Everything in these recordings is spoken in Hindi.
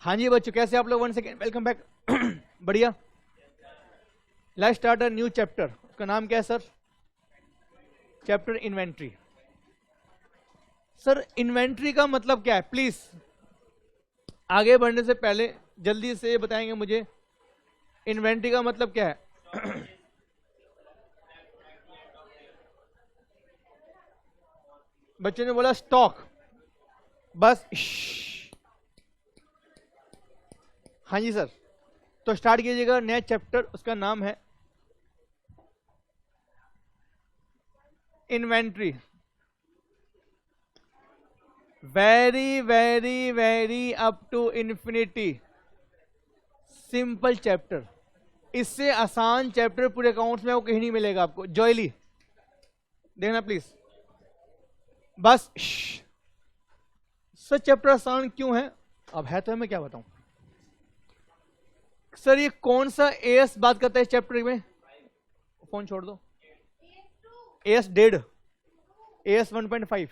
हाँ जी बच्चों, कैसे आप लोग? 1 सेकेंड, वेलकम बैक। बढ़िया। Let's start a new chapter. उसका नाम क्या है sir? Chapter inventory. Sir inventory का मतलब क्या है? प्लीज आगे बढ़ने से पहले जल्दी से बताएंगे मुझे इन्वेंट्री का मतलब क्या है? बच्चों ने बोला स्टॉक, बस हाँ जी सर, तो स्टार्ट कीजिएगा नया चैप्टर। उसका नाम है inventory. Very very very up to infinity simple chapter. इससे आसान चैप्टर पूरे अकाउंट्स में आपको कहीं नहीं मिलेगा। आपको जॉयली देखना प्लीज, बस सर चैप्टर आसान क्यों है? अब है तो मैं क्या बताऊं सर। ये कौन सा एएस बात करता है इस चैप्टर में? फोन छोड़ दो। एएस डेड, एएस 1.5,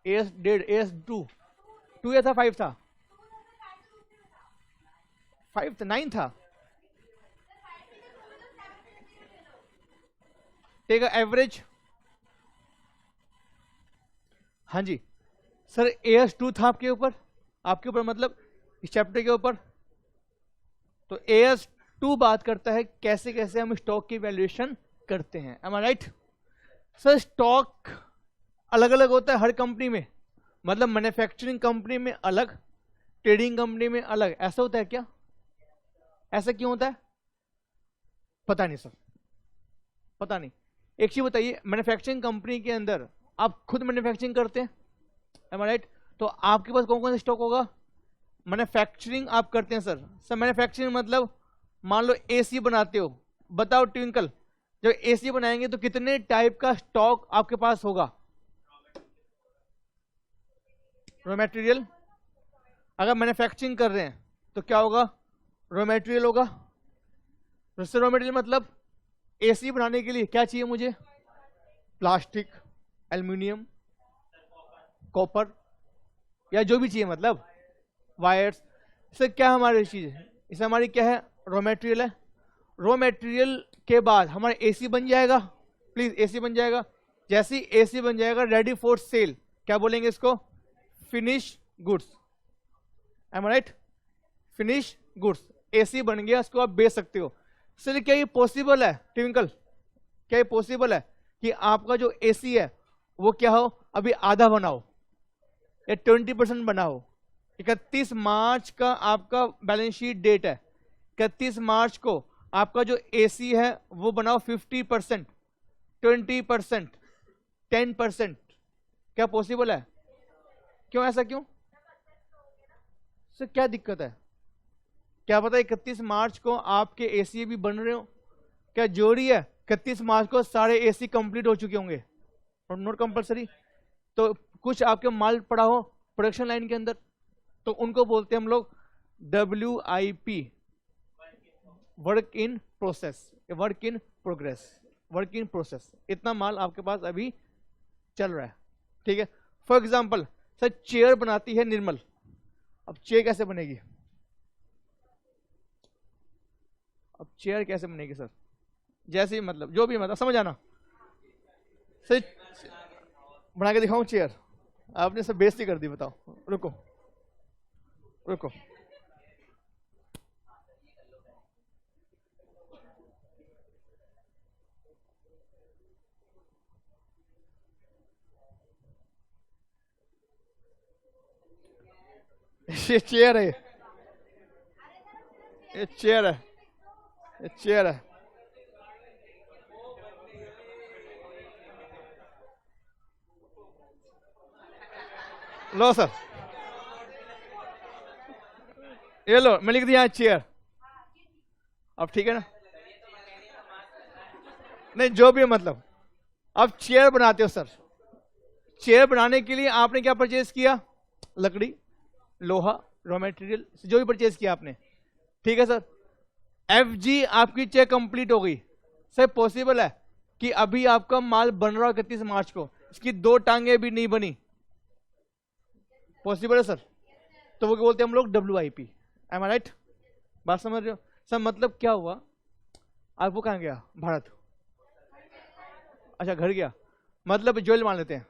एएस डेड, एएस 2 या था 5 था? 5 था, 9 था। Take average. हाँ जी सर, एएस 2 था आपके ऊपर, मतलब इस चैप्टर के ऊपर। तो एएस 2 बात करता है कैसे कैसे हम स्टॉक की वैल्यूएशन करते हैं। M I right? Sir stock अलग अलग होता है हर कंपनी में, मतलब मैन्युफैक्चरिंग कंपनी में अलग, ट्रेडिंग कंपनी में अलग। ऐसा होता है क्या? ऐसा क्यों होता है? पता नहीं सर, पता नहीं। एक चीज बताइए, मैन्युफैक्चरिंग कंपनी के अंदर आप खुद मैन्युफैक्चरिंग करते हैं, एम आई राइट? तो आपके पास कौन कौन सा स्टॉक होगा? मैन्युफैक्चरिंग आप करते हैं सर मैन्युफैक्चरिंग मतलब मान लो एसी बनाते हो। बताओ ट्विंकल, जब एसी बनाएंगे तो कितने टाइप का स्टॉक आपके पास होगा? Raw material. अगर मैन्युफैक्चरिंग कर रहे हैं तो क्या होगा? रॉ मटेरियल होगा। रॉ मटेरियल मतलब एसी बनाने के लिए क्या चाहिए मुझे? प्लास्टिक, एल्यूमिनियम, कॉपर या जो भी चाहिए, मतलब वायर्स। इससे क्या हमारी चीज है? इससे हमारी क्या है? रॉ मटेरियल है। रॉ मटेरियल के बाद हमारा एसी बन जाएगा। प्लीज एसी बन जाएगा। जैसे ही एसी बन जाएगा, रेडी फॉर सेल, क्या बोलेंगे इसको? Finish goods. M I right? Finish goods. AC बन गया, इसको आप बेच सकते हो। सर क्या ये पॉसिबल है ट्विंकल? क्या ये पॉसिबल है कि आपका जो एसी है वो क्या हो, अभी आधा बनाओ या 20% बनाओ? 31 मार्च का आपका बैलेंस शीट डेट है। 31 मार्च को आपका जो एसी है वो बनाओ 50%, 20%, 10%। क्या पॉसिबल है? क्यों? ऐसा क्यों सर? क्या दिक्कत है? क्या पता 31 मार्च को आपके एसी भी बन रहे हो? क्या जोड़ी है 31 मार्च को सारे एसी कंप्लीट हो चुके होंगे? Not compulsory. तो कुछ आपके माल पड़ा हो प्रोडक्शन लाइन के अंदर, तो उनको बोलते हैं हम लोग WIP, work in process, work in progress, work in process. इतना माल आपके पास अभी चल रहा है, ठीक है। फॉर एग्जाम्पल सर चेयर बनाती है निर्मल। अब चेयर कैसे बनेगी? अब चेयर कैसे बनेगी सर? जैसे ही मतलब जो भी मतलब समझ आना। सर बना के दिखाऊं चेयर? आपने सब बेइज्जती कर दी। बताओ, रुको रुको। ये चेयर है, ये चेयर है, ये चेयर है। लो सर, ये लो, मैं लिख दिया चेयर। अब ठीक है ना? नहीं जो भी है मतलब, अब चेयर बनाते हो सर। चेयर बनाने के लिए आपने क्या परचेज किया? लकड़ी, लोहा, रॉ मटेरियल, जो भी परचेज किया आपने, ठीक है सर। FG आपकी चेयर कंप्लीट हो गई। सर पॉसिबल है कि अभी आपका माल बन रहा है 31 मार्च को, इसकी 2 टांगे भी नहीं बनी? पॉसिबल है सर। तो वो क्या बोलते हैं हम लोग WIP। M I right? बात समझ रहे हो सर? मतलब क्या हुआ, आप वो कहाँ गया भारत? अच्छा घर गया, मतलब ज्वेल मान लेते हैं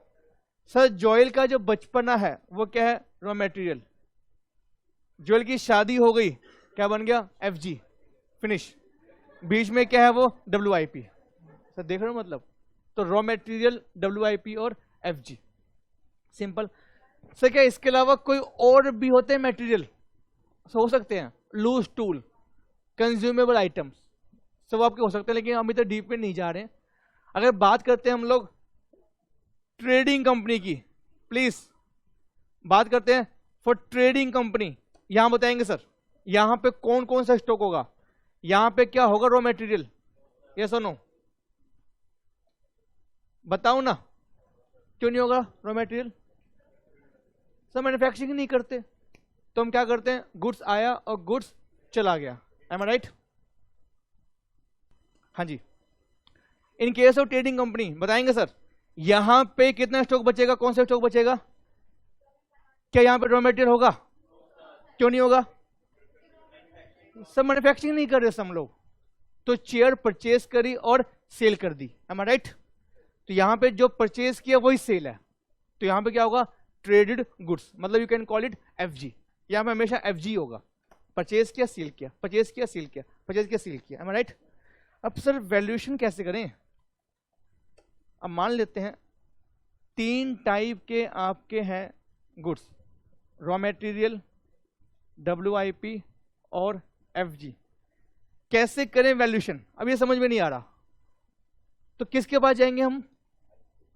सर। ज्वेल का जो बचपना है वो क्या है? Raw material. ज्वेल की शादी हो गई, क्या बन गया? FG, finish. बीच में क्या है? वो WIP। सर देख रहे हो मतलब? तो रॉ मटेरियल, WIP और FG, सिंपल। सर क्या इसके अलावा कोई और भी होते हैं मटेरियल? हो सकते हैं, लूज टूल, कंज्यूमेबल आइटम्स, सब आपके हो सकते हैं, लेकिन हम इधर डीप में नहीं जा रहे हैं। अगर बात करते हैं हम लोग ट्रेडिंग कंपनी की, प्लीज बात करते हैं फॉर ट्रेडिंग कंपनी, यहां बताएंगे सर यहां पे कौन कौन सा स्टॉक होगा, यहां पे क्या होगा? Raw material. यस और नो? बताओ ना, क्यों नहीं होगा रॉ मटेरियल? सर मैन्युफैक्चरिंग नहीं करते, तो हम क्या करते हैं? गुड्स आया और गुड्स चला गया। Am I right? हाँ जी। In case of trading company बताएंगे सर यहां पे कितना स्टॉक बचेगा? कौन सा स्टॉक बचेगा? क्या यहां पे रॉ मटेरियल होगा? क्यों नहीं होगा? सब मैन्युफैक्चरिंग नहीं कर रहे हम लोग, तो चेयर परचेज करी और सेल कर दी। M I right? तो यहां पे जो परचेज किया वही सेल है, तो यहां पे क्या होगा? ट्रेडेड गुड्स, मतलब you can call it FG। यहां पे हमेशा FG होगा। परचेज किया, सेल किया, परचेज किया, सेल किया, परचेज किया, सेल किया। M I right? अब सर वैल्यूएशन कैसे करें? अब मान लेते हैं 3 टाइप के आपके हैं गुड्स, रॉ मटेरियल, WIP और FG। कैसे करें वैल्यूएशन? अब ये समझ में नहीं आ रहा, तो किसके पास जाएंगे हम?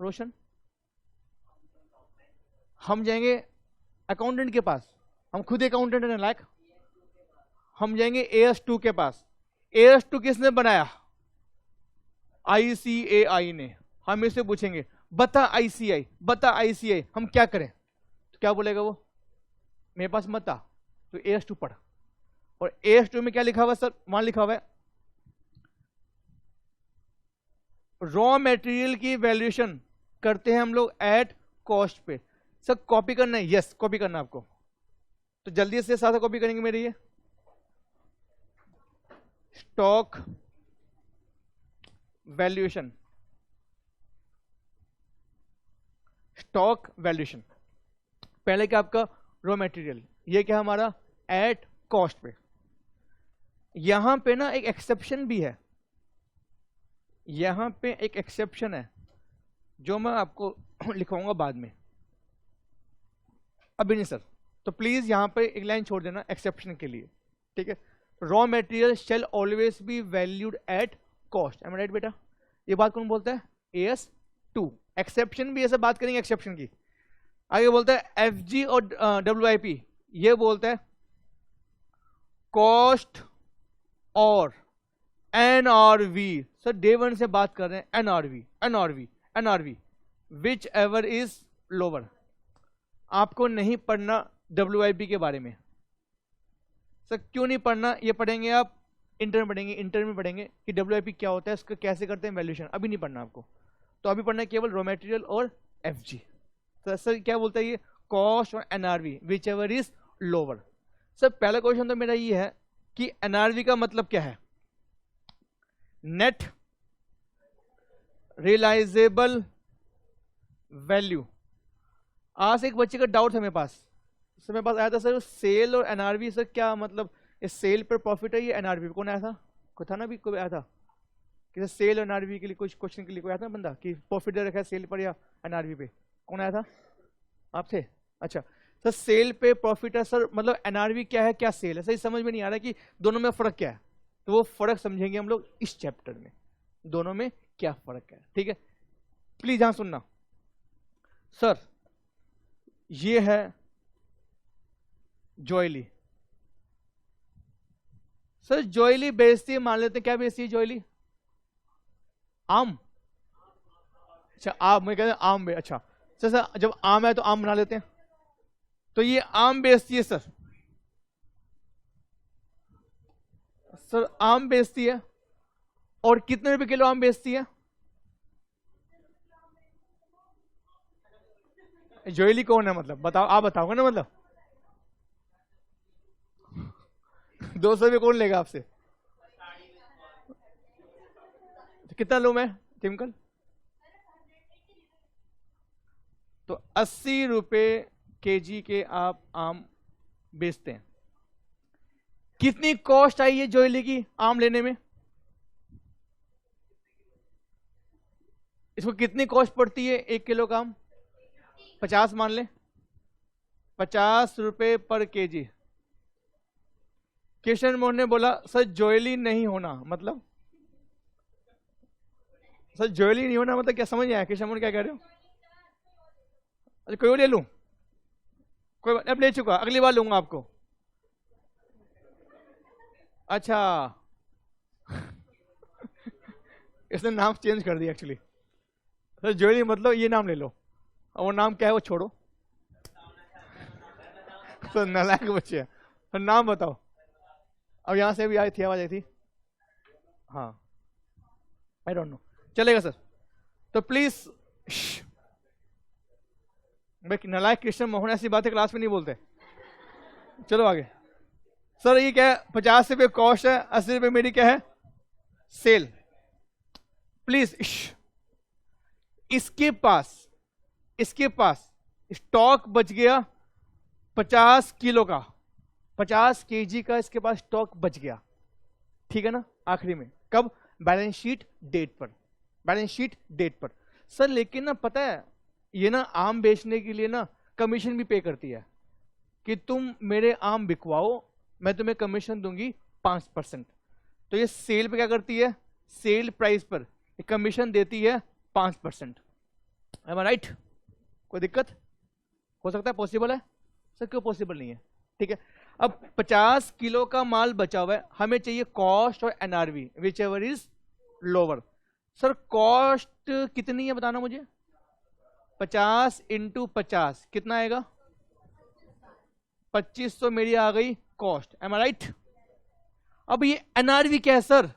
रोशन? हम जाएंगे अकाउंटेंट के पास, हम खुद अकाउंटेंट हैं लायक। हम जाएंगे AS2 के पास। AS2 किसने बनाया? ICAI ने। हम इससे पूछेंगे बता ICAI, बता ICAI हम क्या करें? तो क्या बोलेगा वो? मेरे पास मत आ, तो AS2 पढ़। और AS2 में क्या लिखा हुआ सर? वहां लिखा हुआ है रॉ मटेरियल की वैल्यूएशन करते हैं हम लोग एट कॉस्ट पे। सर कॉपी करना है? यस कॉपी करना है आपको, तो जल्दी से साथ कॉपी करेंगे मेरे। ये स्टॉक वैल्यूएशन, स्टॉक वैल्यूएशन पहले क्या आपका? Raw material. ये क्या हमारा? एट कॉस्ट पे। यहां पे ना एक एक्सेप्शन भी है, यहां पे एक एक्सेप्शन है जो मैं आपको लिखवाऊंगा बाद में, अभी नहीं सर। तो प्लीज यहां पे एक लाइन छोड़ देना एक्सेप्शन के लिए, ठीक है? Raw material shall always be valued at cost. Am I right बेटा? ये बात कौन बोलता है? AS2। एक्सेप्शन भी ऐसे बात करेंगे एक्सेप्शन की। आगे बोलता है FG और WIP, ये बोलता है कॉस्ट और NRV। सर डे वन से बात कर रहे हैं NRV which ever is lower. आपको नहीं पढ़ना WIP के बारे में। सर क्यों नहीं पढ़ना? ये पढ़ेंगे आप इंटर में, पढ़ेंगे इंटर में पढ़ेंगे कि WIP क्या होता है, इसका कैसे करते हैं वैल्यूएशन। अभी नहीं पढ़ना आपको, तो अभी पढ़ना है केवल रॉ मटेरियल और FG। तो सर क्या बोलता है ये? कॉस्ट और NRV which ever is lower. Sir पहला क्वेश्चन तो मेरा ये है कि NRV का मतलब क्या है? Net realisable value. आज एक बच्चे का डाउट था मेरे पास, सर मेरे पास आया था सर सेल और NRV सर क्या मतलब? इस सेल पर प्रॉफिट है ये NRV पे? कौन आया था? कोई था ना? भी कोई आया था कि सेल और NRV के लिए कुछ क्वेश्चन के लिए कोई आया था बंदा कि प्रॉफिट दे रखा है सेल पर या NRV पे? कौन आया था? आप थे? अच्छा सर सेल पे प्रॉफिट है सर, मतलब NRV क्या है क्या सेल है? सही समझ में नहीं आ रहा कि दोनों में फर्क क्या है, तो वो फर्क समझेंगे हम लोग इस चैप्टर में, दोनों में क्या फर्क है, ठीक है? प्लीज यहां सुनना। सर ये है जॉयली। सर जॉयली बेचती है, मान लेते हैं क्या बेचती है जॉयली? आम। अच्छा आम, मैं कहते हैं आम अच्छा सर, सर जब आम है तो आम बना लेते हैं, तो ये आम बेचती है सर। सर आम बेचती है और कितने रुपए किलो आम बेचती है? जॉयली कौन है मतलब? बताओ, आप बताओगे ना मतलब। 200 कौन लेगा आपसे? कितना लूं मैं टिमकल? तो 80 रुपए केजी के आप आम बेचते हैं। कितनी कॉस्ट आई है जोयली की आम लेने में? इसको कितनी कॉस्ट पड़ती है 1 किलो का आम? 50 मान ले, 50 रुपए पर केजी। किशन मोहन ने बोला सर जोयली नहीं होना मतलब? सर जोयली नहीं होना मतलब क्या, समझ नहीं आया किशन मोहन क्या कह रहे हो? अच्छा कोई और ले लूं? कोई बात, अब ले चुका, अगली बार लूंगा आपको। अच्छा इसने नाम चेंज कर दिया एक्चुअली। सर जोयली मतलब ये नाम ले लो, और वो नाम क्या है वो छोड़ो। सर नालायक बच्चे हैं, सर नाम बताओ। अब यहां से भी आई थी, आवाज आई थी। हाँ आई डोंट नो, चलेगा सर। तो प्लीज भाई, नालायक कृष्ण मोहन ऐसी बातें क्लास में नहीं बोलते। चलो आगे। सर ये क्या है? 50 रुपए कॉस्ट है, 80 रुपए मेरी क्या है? सेल। प्लीज इसके पास स्टॉक बच गया 50 किलो का, 50 केजी का इसके पास स्टॉक बच गया, ठीक है ना? आखिरी में कब? बैलेंस शीट डेट पर, बैलेंस शीट डेट पर। सर लेकिन ना पता है ये ना आम बेचने के लिए ना कमीशन भी पे करती है कि तुम मेरे आम बिकवाओ, मैं तुम्हें कमीशन दूंगी 5%। तो ये सेल पे क्या करती है? सेल प्राइस पर कमीशन देती है 5%। M I right? कोई दिक्कत हो सकता है? पॉसिबल है सर? क्यों पॉसिबल नहीं है? ठीक है। अब 50 किलो का माल बचा हुआ है, हमें चाहिए कॉस्ट और NRV which ever is lower. Sir cost कितनी है बताना मुझे? 50 इंटू 50 कितना आएगा? 2500 मेरी आ गई कॉस्ट। Am I right? अब ये एनआरवी क्या है सर?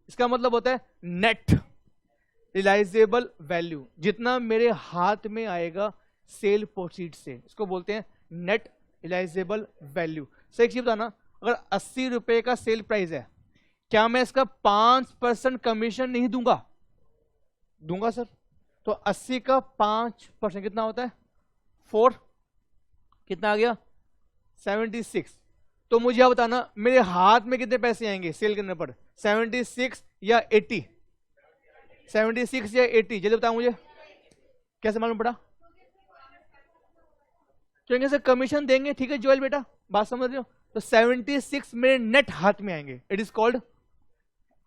इसका मतलब होता है नेट रियलाइजेबल वैल्यू, जितना मेरे हाथ में आएगा सेल प्रोसीड से, इसको बोलते हैं नेट रियलाइजेबल वैल्यू। सर एक चीज बताना, अगर 80 रुपए का सेल प्राइस है, क्या मैं इसका 5% कमीशन नहीं दूंगा? दूंगा सर। तो 80 का 5% कितना होता है? 4, कितना आ गया? 76। तो मुझे आप बताना मेरे हाथ में कितने पैसे आएंगे सेल करने पर? 76 या 80? 76 या 80? जल्दी बताओ मुझे, कैसे मालूम पड़ा? क्योंकि सर कमीशन देंगे, ठीक है जोएल बेटा, बात समझ रहे हो? तो 76 मेरे नेट हाथ में आएंगे, इट इज कॉल्ड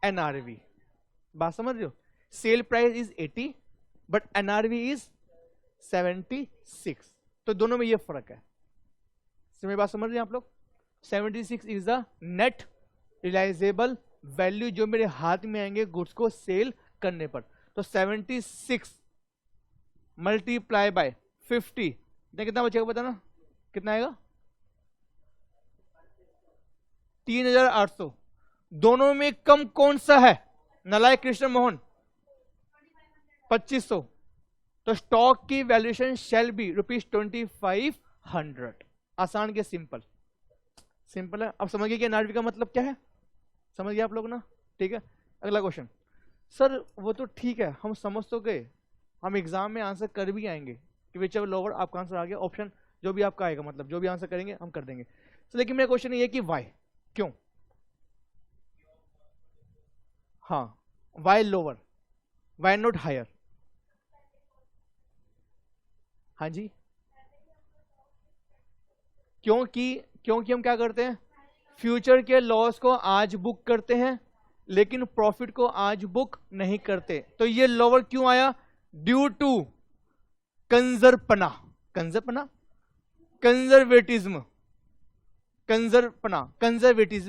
एनआरवी। बात समझ रहे हो? Cell price is 80 but NRV is 76। तो दोनों में ये फर्क है। मेरी बात समझ रहे हैं आप लोग? 76 is the net realisable value जो मेरे हाथ में आएंगे गुड्स को सेल करने पर। तो 76 मल्टीप्लाई बाय 50, कितना बचेगा बताना? कितना आएगा? 3800। दोनों में कम कौन सा है नालायक कृष्ण मोहन? 2500। तो स्टॉक की वैल्यूएशन शैल बी ₹2500। आसान के सिंपल, सिंपल है। अब समझ गए कि एनआरवी का मतलब क्या है? समझ गए आप लोग ना? ठीक है। अगला क्वेश्चन। सर वो तो ठीक है, हम समझ तो गए, हम एग्जाम में आंसर कर भी आएंगे कि विच एवर लोअर आपका आंसर आ गया, ऑप्शन जो भी आपका आएगा, मतलब जो भी आंसर करेंगे हम कर देंगे। तो लेकिन मेरा क्वेश्चन ये है कि वाई, क्यों? हाँ, why lower, why not higher? हाँ जी, क्योंकि हम क्या करते हैं? फ्यूचर के लॉस को आज बुक करते हैं लेकिन प्रॉफिट को आज बुक नहीं करते। तो ये लोअर क्यों आया? ड्यू टू कंजरपना, कंजर्वेटिज्म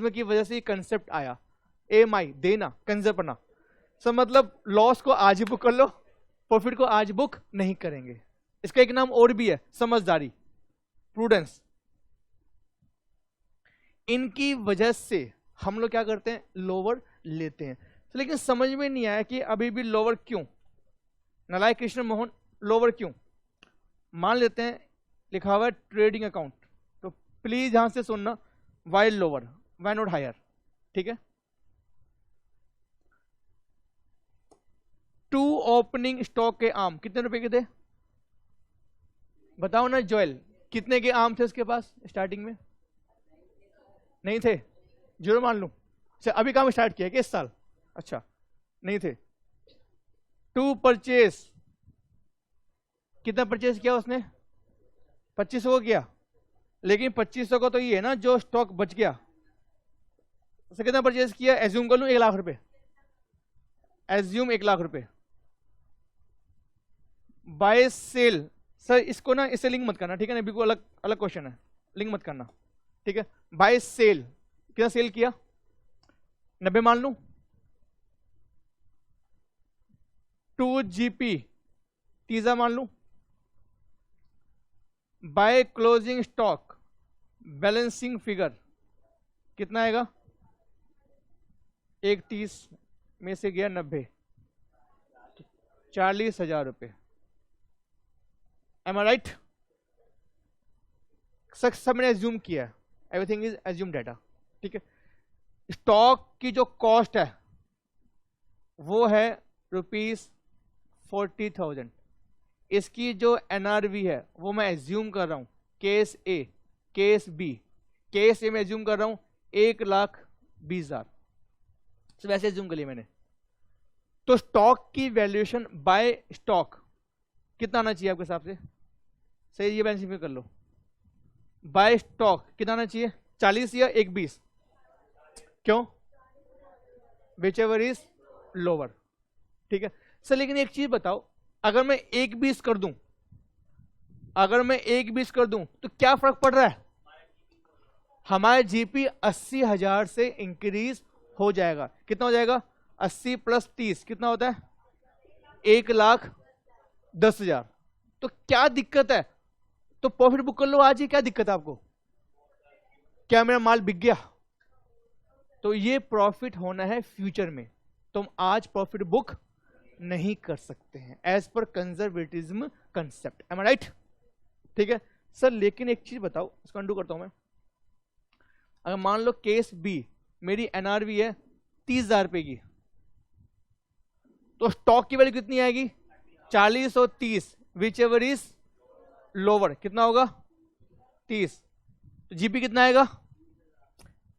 की वजह से ये कंसेप्ट आया। एएमआई देना, कंजरपना। सब मतलब लॉस को आज ही बुक कर लो, प्रॉफिट को आज बुक नहीं करेंगे। इसका एक नाम और भी है, समझदारी, प्रूडेंस। इनकी वजह से हम लोग क्या करते हैं? लोअर लेते हैं। तो लेकिन समझ में नहीं आया कि अभी भी लोअर क्यों? नालायक कृष्ण मोहन लोअर क्यों? मान लेते हैं लिखा हुआ है ट्रेडिंग अकाउंट, तो प्लीज यहां से सुनना, why lower? Why not higher, ठीक है। टू ओपनिंग स्टॉक के आम कितने रुपए के थे बताओ ना जोएल, कितने के आम थे उसके पास स्टार्टिंग में? नहीं थे, जीरो मान लूं। अच्छा अभी काम स्टार्ट किया कि इस साल? अच्छा नहीं थे। टू परचेस, कितना परचेस किया उसने? 2500 को किया, लेकिन 2500 का तो ये है ना जो स्टॉक बच गया, उससे कितना परचेस किया? एज्यूम कर लूं 1 लाख रुपए, एज्यूम 1 लाख रुपए। बाय सेल, सर इसको ना इससे लिंक मत करना, ठीक है ना, बिल्कुल अलग अलग क्वेश्चन है, लिंक मत करना, ठीक है। बाय सेल, कितना सेल किया? 90 मान लूं। टू जीपी, 30 मान लूं। By closing stock, balancing figure कितना आएगा? 130 में से गया 90, 40,000 रुपए। M I right? सब मैंने एज्यूम किया है, एवरीथिंग इज एज्यूम डाटा, ठीक है। स्टॉक की जो कॉस्ट है वो है ₹40,000। इसकी जो एनआरवी है वो मैं एज्यूम कर रहा हूं, केस ए, केस बी। केस ए में एज्यूम कर रहा हूं 1,20,000, वैसे एज्यूम कर लिया मैंने। तो स्टॉक की वैल्यूएशन बाय स्टॉक कितना आना चाहिए आपके हिसाब से? सही, ये बैलेंस कर लो। बाय स्टॉक कितना आना चाहिए? 40 या 1,20? क्यों? विच एवर इज लोअर, ठीक है सर। लेकिन एक चीज बताओ, अगर मैं 1,20 कर दूं, अगर मैं 1,20 कर दूं तो क्या फर्क पड़ रहा है? हमारा जीपी 80,000 से इंक्रीज हो जाएगा। कितना हो जाएगा? 80 + 30 कितना होता है? 1,10,000। तो क्या दिक्कत है? तो प्रॉफिट बुक कर लो आज ही, क्या दिक्कत है आपको? क्या मेरा माल बिक गया? तो ये प्रॉफिट होना है फ्यूचर में, तुम आज प्रॉफिट बुक नहीं कर सकते हैं as per conservatism concept, am I right? ठीक है सर। लेकिन एक चीज बताओ, इसको अंडू करता हूं मैं। अगर मान लो केस बी मेरी एनआरवी है 30,000 रुपए की, तो स्टॉक की वैल्यू कितनी आएगी? 40 और 30, विच एवर इज लोअर, कितना होगा? 30। तो जीपी कितना आएगा?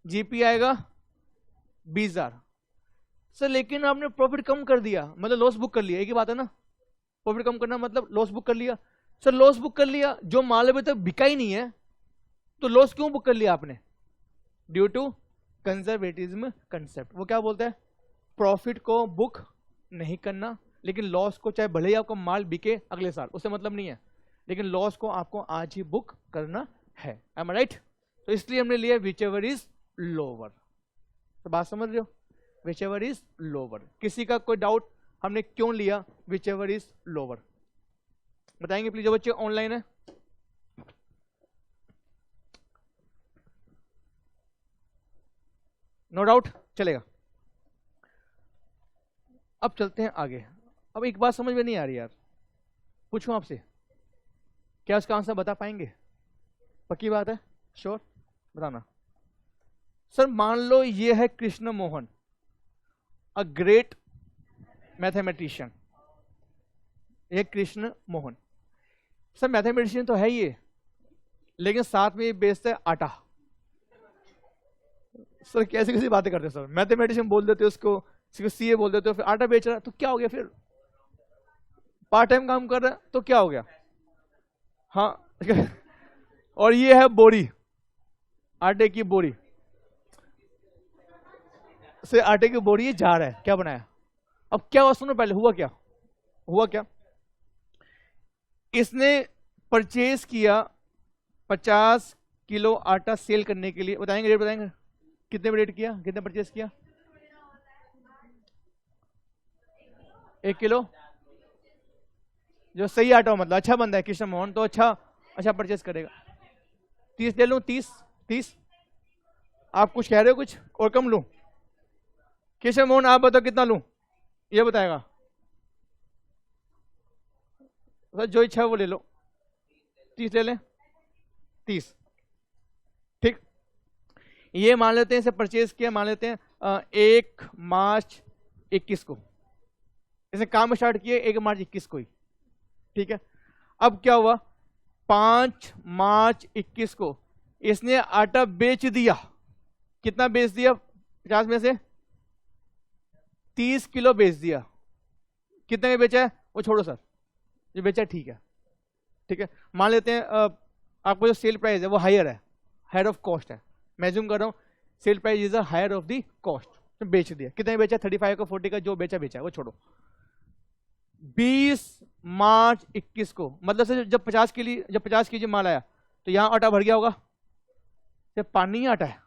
जीपी आएगा 20,000। सर लेकिन आपने प्रॉफिट कम कर दिया, मतलब लॉस बुक कर लिया, एक ही बात है ना। प्रॉफिट कम करना मतलब लॉस बुक कर लिया। सर लॉस बुक कर लिया, जो माल अभी तक बिका ही नहीं है, तो लॉस क्यों बुक कर लिया आपने? Due to conservatism concept. वो क्या बोलता है? प्रॉफिट को बुक नहीं करना, लेकिन लॉस को चाहे भले ही आपका माल बिके अगले साल, उससे मतलब नहीं है, लेकिन लॉस को आपको आज ही बुक करना है, एम आई राइट? तो इसलिए हमने लिया विच एवर इज लोअर। तो बात समझ रहे हो? Which ever is lower. किसी का कोई डाउट? हमने क्यों लिया विच एवर इज लोअर? बताएंगे प्लीज, जो बच्चे ऑनलाइन है। नो डाउट, चलेगा। अब चलते हैं आगे। अब एक बात समझ में नहीं आ रही यार, पूछूं आपसे, क्या उसका आंसर बता पाएंगे? पक्की बात है? श्योर, बताना। सर मान लो ये है Krishna Mohan, a great mathematician. ये कृष्ण मोहन सर मैथमेटिशियन तो है ये, लेकिन साथ में ये बेचता है आटा। सर कैसी कैसी बातें करते हो सर, मैथमेटिशियन बोल देते हो उसको, सीए बोल देते हो, फिर आटा बेच रहा है, तो क्या हो गया फिर? पार्ट टाइम काम कर रहा है तो क्या हो गया? हाँ और ये है बोरी, आटे की बोरी से, आटे की बोरी ये जा रहा है, क्या बनाया? अब क्या हुआ सुनो, पहले हुआ क्या? हुआ क्या? इसने परचेज किया 50 किलो आटा सेल करने के लिए। बताएंगे रेट? बताएंगे कितने में रेट किया, कितने परचेज किया? 1 किलो, जो सही आटा हो, मतलब अच्छा बंदा है कृष्ण मोहन, तो अच्छा परचेज करेगा। 30 ले लूं? 30 आप कुछ कह रहे हो कुछ और कम लूं? कृष्ण मोहन आप बताओ कितना लूं, ये बताएगा। जो इच्छा है वो ले लो, 30 ले लें, 30, ठीक। ये मान लेते हैं, इसे परचेज किया, मान लेते हैं 1 मार्च 21 को, इसे काम स्टार्ट किए 1 मार्च 21 को ही, ठीक है। अब क्या हुआ, 5 मार्च 21 को इसने आटा बेच दिया। कितना बेच दिया, 50 में से 30 किलो बेच दिया। कितने में बेचा है वो छोड़ो सर, जो बेचा ठीक है, ठीक है। मान लेते हैं आपको जो सेल प्राइस है वो हायर है, हायर ऑफ कॉस्ट है। मैं अज्यूम कर रहा हूँ sale price is higher of the cost, तो बेच दिया। कितने में बेचा, 35 का 40 का, जो बेचा बेचा वो छोड़ो। 20 मार्च 21 को, मतलब से जब 50 केजी माल आया तो यहां आटा भर गया होगा, सिर्फ पानी ही आटा है,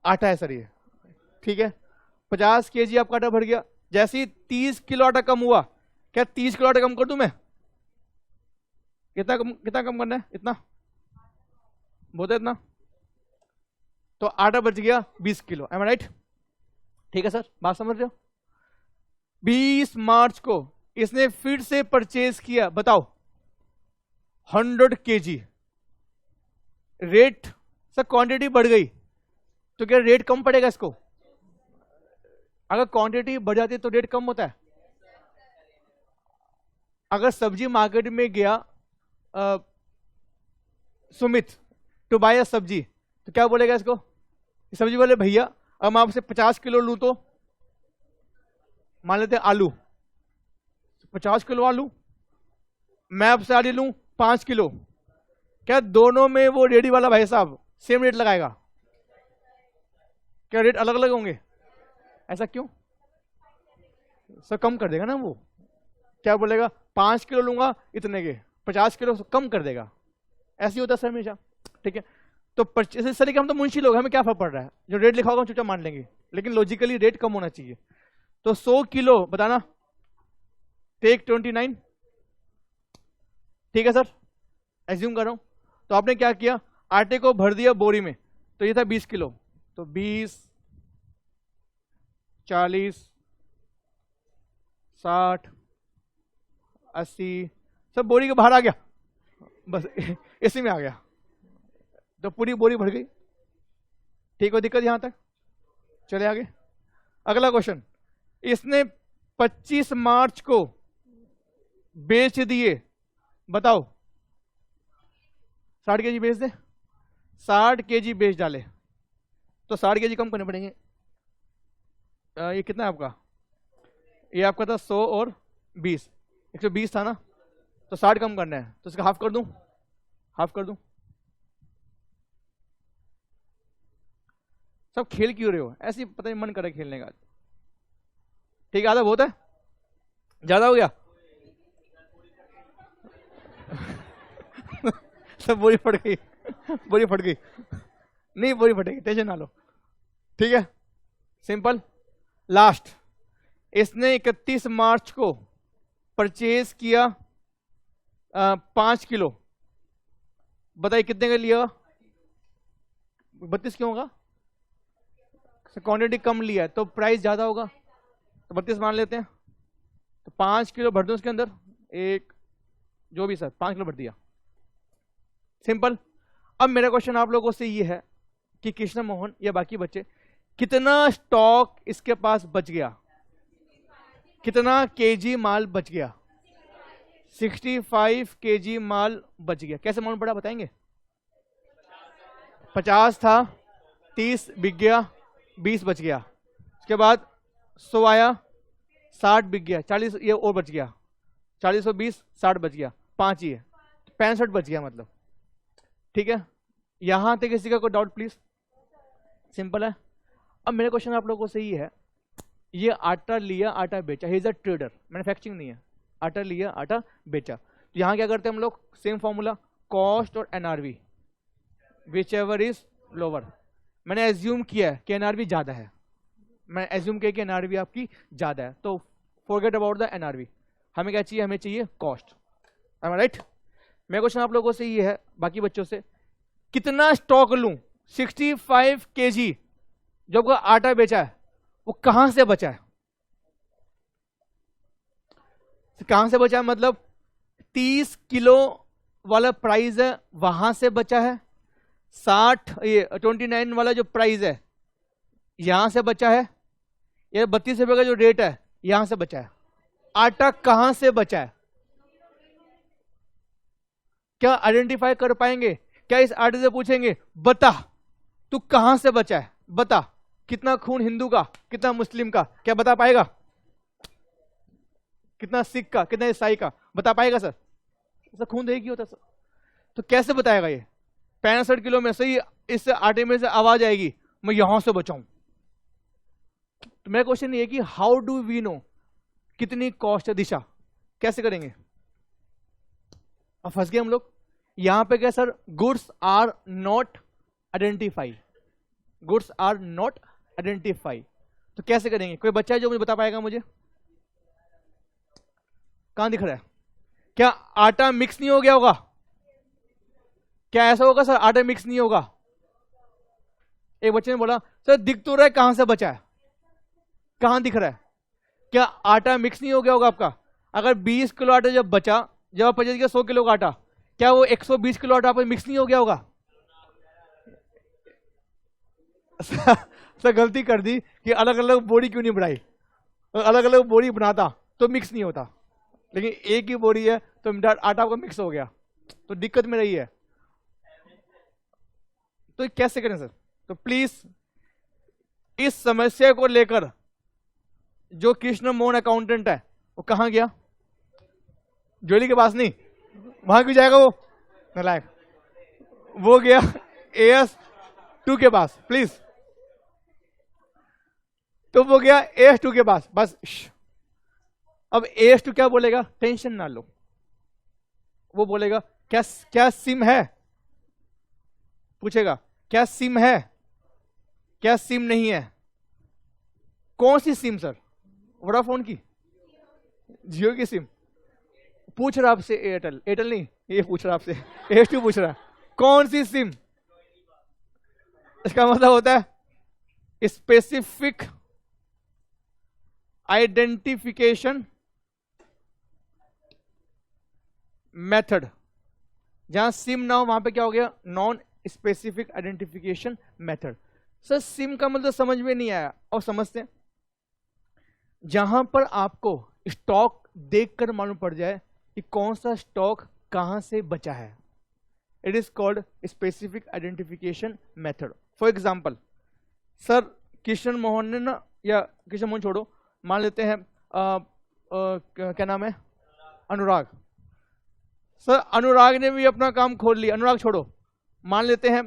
आटा है सर ये, ठीक है। 50 केजी आपका आटा भर गया। जैसे ही 30 किलो आटा कम हुआ, क्या 30 किलो आटा कम कर दूं मैं? कितना कम करना है, इतना बहुत है, इतना, तो आटा बच गया 20 किलो। M I right? ठीक है सर, बात समझ रहे हो? 20 मार्च को इसने फिर से परचेज किया, बताओ 100 केजी। रेट सर, क्वांटिटी बढ़ गई तो क्या रेट कम पड़ेगा इसको? अगर क्वांटिटी बढ़ जाती है तो रेट कम होता है। अगर सब्जी मार्केट में गया सुमित टू बाय अ सब्जी, तो क्या बोलेगा इसको? सब्जी वाले भैया, अब मैं आपसे 50 किलो लूं तो, मान लेते हैं आलू, 50 किलो आलू, मैं आपसे आलू लूं 5 किलो, क्या दोनों में वो रेडी वाला भाई साहब सेम रेट लगाएगा? क्या रेट अलग अलग होंगे? ऐसा क्यों सर? कम कर देगा ना वो, क्या बोलेगा 5 किलो लूंगा इतने के, 50 किलो कम कर देगा। ऐसे ही होता है सर हमेशा, ठीक है। तो परचेज सर, हम तो मुंशी लोग, हमें क्या फर्क पड़ रहा है, जो रेट लिखा होगा हम चुपचाप मान लेंगे, लेकिन लॉजिकली रेट कम होना चाहिए। तो 100 किलो बताना, टेक 29, ठीक है सर, एज्यूम कर रहा हूं। तो आपने क्या किया, आटे को भर दिया बोरी में, तो ये था 20 किलो, तो 20, 40, 60, 80 सब बोरी के बाहर आ गया, बस इसी में आ गया, तो पूरी बोरी भर गई। ठीक हो दिक्कत यहां तक? चले आगे। अगला क्वेश्चन, इसने 25 मार्च को बेच दिए, बताओ 60 केजी बेच दे, 60 केजी बेच डाले, तो 60 केजी कम करने पड़ेंगे। ये कितना है आपका? ये आपका था 100 और 20, 120 था ना, तो 60 कम करना है, तो इसका हाफ कर दूं, हाफ कर दूं। सब खेल क्यों रहे हो ऐसे, पता नहीं मन करे खेलने का। ठीक है, आधा बहुत है, ज्यादा हो गया सब बोरी फट गई बोरी फट गई, नहीं बोरी फटेगी, टेंशन ना लो, ठीक है। सिंपल। लास्ट, इसने 31 मार्च को परचेज किया 5 किलो, बताइए कितने का लिया? 32 क्यों होगा? क्वांटिटी कम लिया है तो प्राइस ज्यादा होगा, तो 32 मान लेते हैं। तो 5 किलो भर दूं उसके अंदर, एक जो भी सर 5 किलो भर दिया, सिंपल। अब मेरा क्वेश्चन आप लोगों से ये है कि कृष्ण मोहन या बाकी बच्चे, कितना स्टॉक इसके पास बच गया? कितना केजी माल बच गया? 65 केजी माल बच गया। कैसे मालूम पड़ा बताएंगे? 50 था, 30 बिक गया, 20 बच गया, उसके बाद 100 आया, 60 बिक गया, 40 ये और बच गया, 40 और 20 60 बच गया, 5 ही है, 65 बच गया मतलब। ठीक है, यहां तक किसी का कोई डाउट प्लीज? सिंपल है। अब मेरा क्वेश्चन आप लोगों से ये है, ये आटा लिया आटा बेचा, he is a trader, manufacturing नहीं है, आटा लिया आटा बेचा। तो यहां क्या करते हैं हम लोग? सेम फॉर्मूला, कॉस्ट और NRV, which ever is lower. मैंने एज्यूम किया है कि एनआरवी ज्यादा है, मैं एज्यूम किया कि एनआरवी आपकी ज्यादा है, तो फॉरगेट अबाउट द एनआरवी, हमें क्या चाहिए? हमें चाहिए कॉस्ट। Am I right? मेरा क्वेश्चन आप लोगों से ये है, बाकी बच्चों से, कितना स्टॉक लूं? 65 केजी जो आपका आटा बेचा है वो कहां से बचा है? कहां से बचा है मतलब 30 किलो वाला प्राइस है वहां से बचा है, 29 वाला जो प्राइस है यहां से बचा है, या 32 रुपए का जो रेट है यहां से बचा है। आटा कहां से बचा है? क्या आइडेंटिफाई कर पाएंगे? क्या इस आटे से पूछेंगे बता तू कहां से बचा है, बता कितना खून हिंदू का, कितना मुस्लिम का, क्या बता पाएगा? कितना सिख का, कितना ईसाई का, बता पाएगा सर? सर खून देखी होता सर, तो कैसे बताएगा ये? 65 किलो में से ही इस आटे में से आवाज आएगी मैं यहां से बचाऊं। तो मेरा क्वेश्चन ये कि हाउ डू वी नो कितनी कॉस्ट है? दिशा कैसे करेंगे? अब फंस गए हम लोग। यहां पे क्या sir? Goods are not identify, goods are not identify. तो कैसे करेंगे? कोई बच्चा है जो मुझे बता पाएगा? मुझे कहां दिख रहा है? क्या आटा मिक्स नहीं हो गया होगा? क्या ऐसा होगा सर आटा मिक्स नहीं होगा? एक बच्चे ने बोला सर दिख तो रहा है, कहां से बचा है, कहां दिख रहा है? क्या आटा मिक्स नहीं हो गया होगा आपका? अगर 20 किलो आटा जब बचा, जब आप पचा दिया 100 किलो का आटा, क्या वो 120 किलो आटा पे मिक्स नहीं हो गया होगा? सर गलती कर दी कि अलग अलग बोरी क्यों नहीं बनाई, अलग अलग बोरी बनाता तो मिक्स नहीं होता, लेकिन एक ही बोरी है तो आटा आपका मिक्स हो गया, तो दिक्कत में रही है। तो कैसे करें सर? तो प्लीज इस समस्या को लेकर जो कृष्ण मोहन अकाउंटेंट है वो कहां गया? जोली के पास नहीं, वहां क्यों जाएगा वो नालायक? वो गया AS2 के पास प्लीज, तो वो गया AS2 के पास बस। अब AS2 क्या बोलेगा? टेंशन ना लो, वो बोलेगा क्या क्या सिम है, पूछेगा क्या सिम है, क्या सिम नहीं है? कौन सी सिम सर? वोडाफोन की, जियो की सिम? पूछ रहा आपसे एयरटेल, एयरटेल नहीं, ये पूछ रहा आपसे AS2 पूछ रहा है कौन सी सिम? इसका मतलब होता है स्पेसिफिक आइडेंटिफिकेशन मेथड। जहां सिम ना हो वहां पे क्या हो गया? Non specific identification method. Sir SIM का मतलब समझ में नहीं आया, और समझते हैं जहां पर आपको स्टॉक देखकर मालूम पड़ जाए कि कौन सा स्टॉक कहां से बचा है, it is called specific identification method. For example sir Krishna Mohan ने ना, या कृष्ण मोहन छोड़ो, मान लेते हैं क्या नाम है, अनुराग। सर अनुराग ने भी अपना काम खोल लिया, अनुराग छोड़ो, मान लेते हैं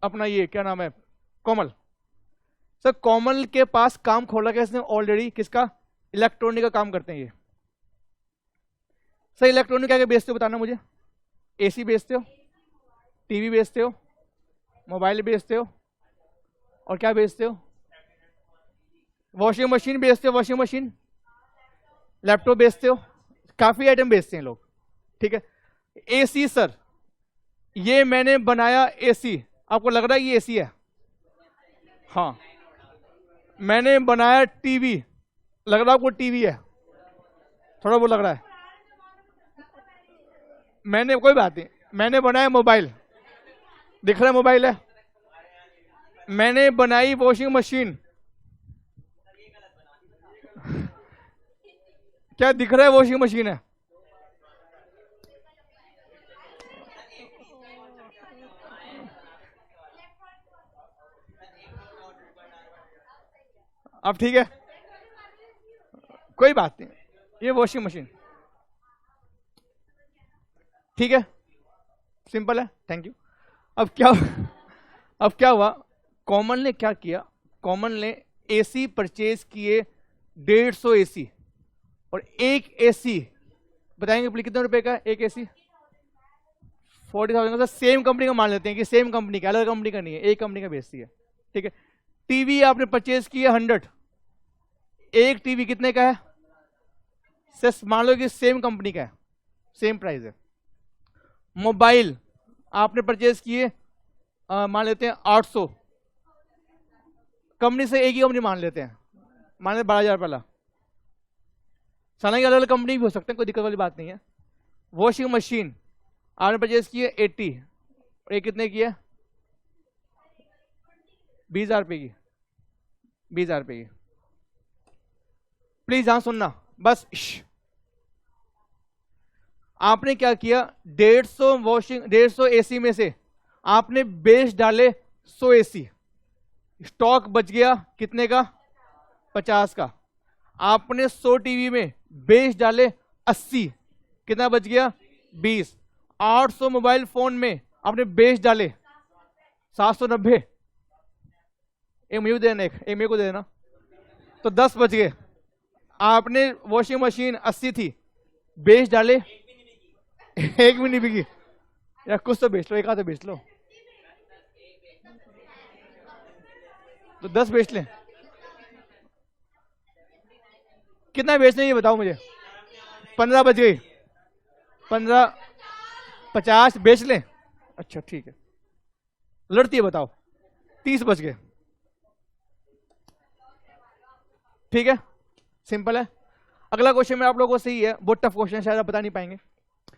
अपना ये क्या नाम है, कोमल। सर कोमल के पास काम खोला क्या इसने ऑलरेडी? किसका? इलेक्ट्रॉनिक का काम करते हैं ये। सर इलेक्ट्रॉनिक क्या क्या बेचते हो बताना मुझे? AC बेचते हो, टीवी बेचते हो, मोबाइल बेचते हो, और क्या बेचते हो? वॉशिंग मशीन बेचते हो, वॉशिंग मशीन, लैपटॉप बेचते हो, काफी आइटम बेचते हैं लोग, ठीक है। AC सर ये मैंने बनाया AC, आपको लग रहा है ये AC है? हाँ। मैंने बनाया टीवी, लग रहा है आपको टीवी है? थोड़ा वो लग रहा है। मैंने, कोई बात नहीं, मैंने बनाया मोबाइल, दिख रहा है मोबाइल है। मैंने बनाई वॉशिंग मशीन, क्या दिख रहा है वॉशिंग मशीन है? अब ठीक है, कोई बात नहीं, ये वॉशिंग मशीन, ठीक है, सिंपल है, थैंक यू। अब क्या हुआ? कॉमन ने क्या किया? कॉमन ने AC परचेज किए 150 AC, और एक AC बताएंगे प्लीज कितने रुपए का? एक AC 40,000 का। सेम कंपनी का मान लेते हैं कि सेम कंपनी का, अलग कंपनी का नहीं है, एक कंपनी का बेचती है, ठीक है। टीवी आपने परचेज किया 100, एक टीवी कितने का है? सिर्फ मान लो कि सेम कंपनी का है, सेम प्राइस है। मोबाइल आपने परचेज किए मान लेते हैं 800, कंपनी से एक ही कंपनी मान लेते हैं, मान लेते 12,000 पहला, हालांकि अलग अलग कंपनी भी हो सकते हैं, कोई दिक्कत वाली बात नहीं है। वॉशिंग मशीन आपने परचेज की है 80, और ये कितने की है? 20,000 रुपये की, 20,000 रुपये की। प्लीज यहां सुनना बस। आपने क्या किया, 150 एसी में से आपने बेच डाले 100 एसी, स्टॉक बच गया कितने का? 50 का। आपने 100 टीवी में बेच डाले 80, कितना बच गया? 20। 800 मोबाइल फोन में आपने बेच डाले 790, एक मुझे देना, एक मेरे को देना, तो 10 बच गए। आपने वॉशिंग मशीन 80 थी, बेच डाले, एक भी नहीं बिकी यार, कुछ तो बेच लो, एक आध तो बेच लो, तो 10 बेच लें। कितना बेचने ये बताओ मुझे? 15 बच गई, 15, 50 बेच लें। अच्छा ठीक है, लड़ती है बताओ, 30 बच गए। ठीक है, सिंपल है। अगला क्वेश्चन मेरा आप लोगों को सही है, बहुत टफ क्वेश्चन है, शायद आप बता नहीं पाएंगे।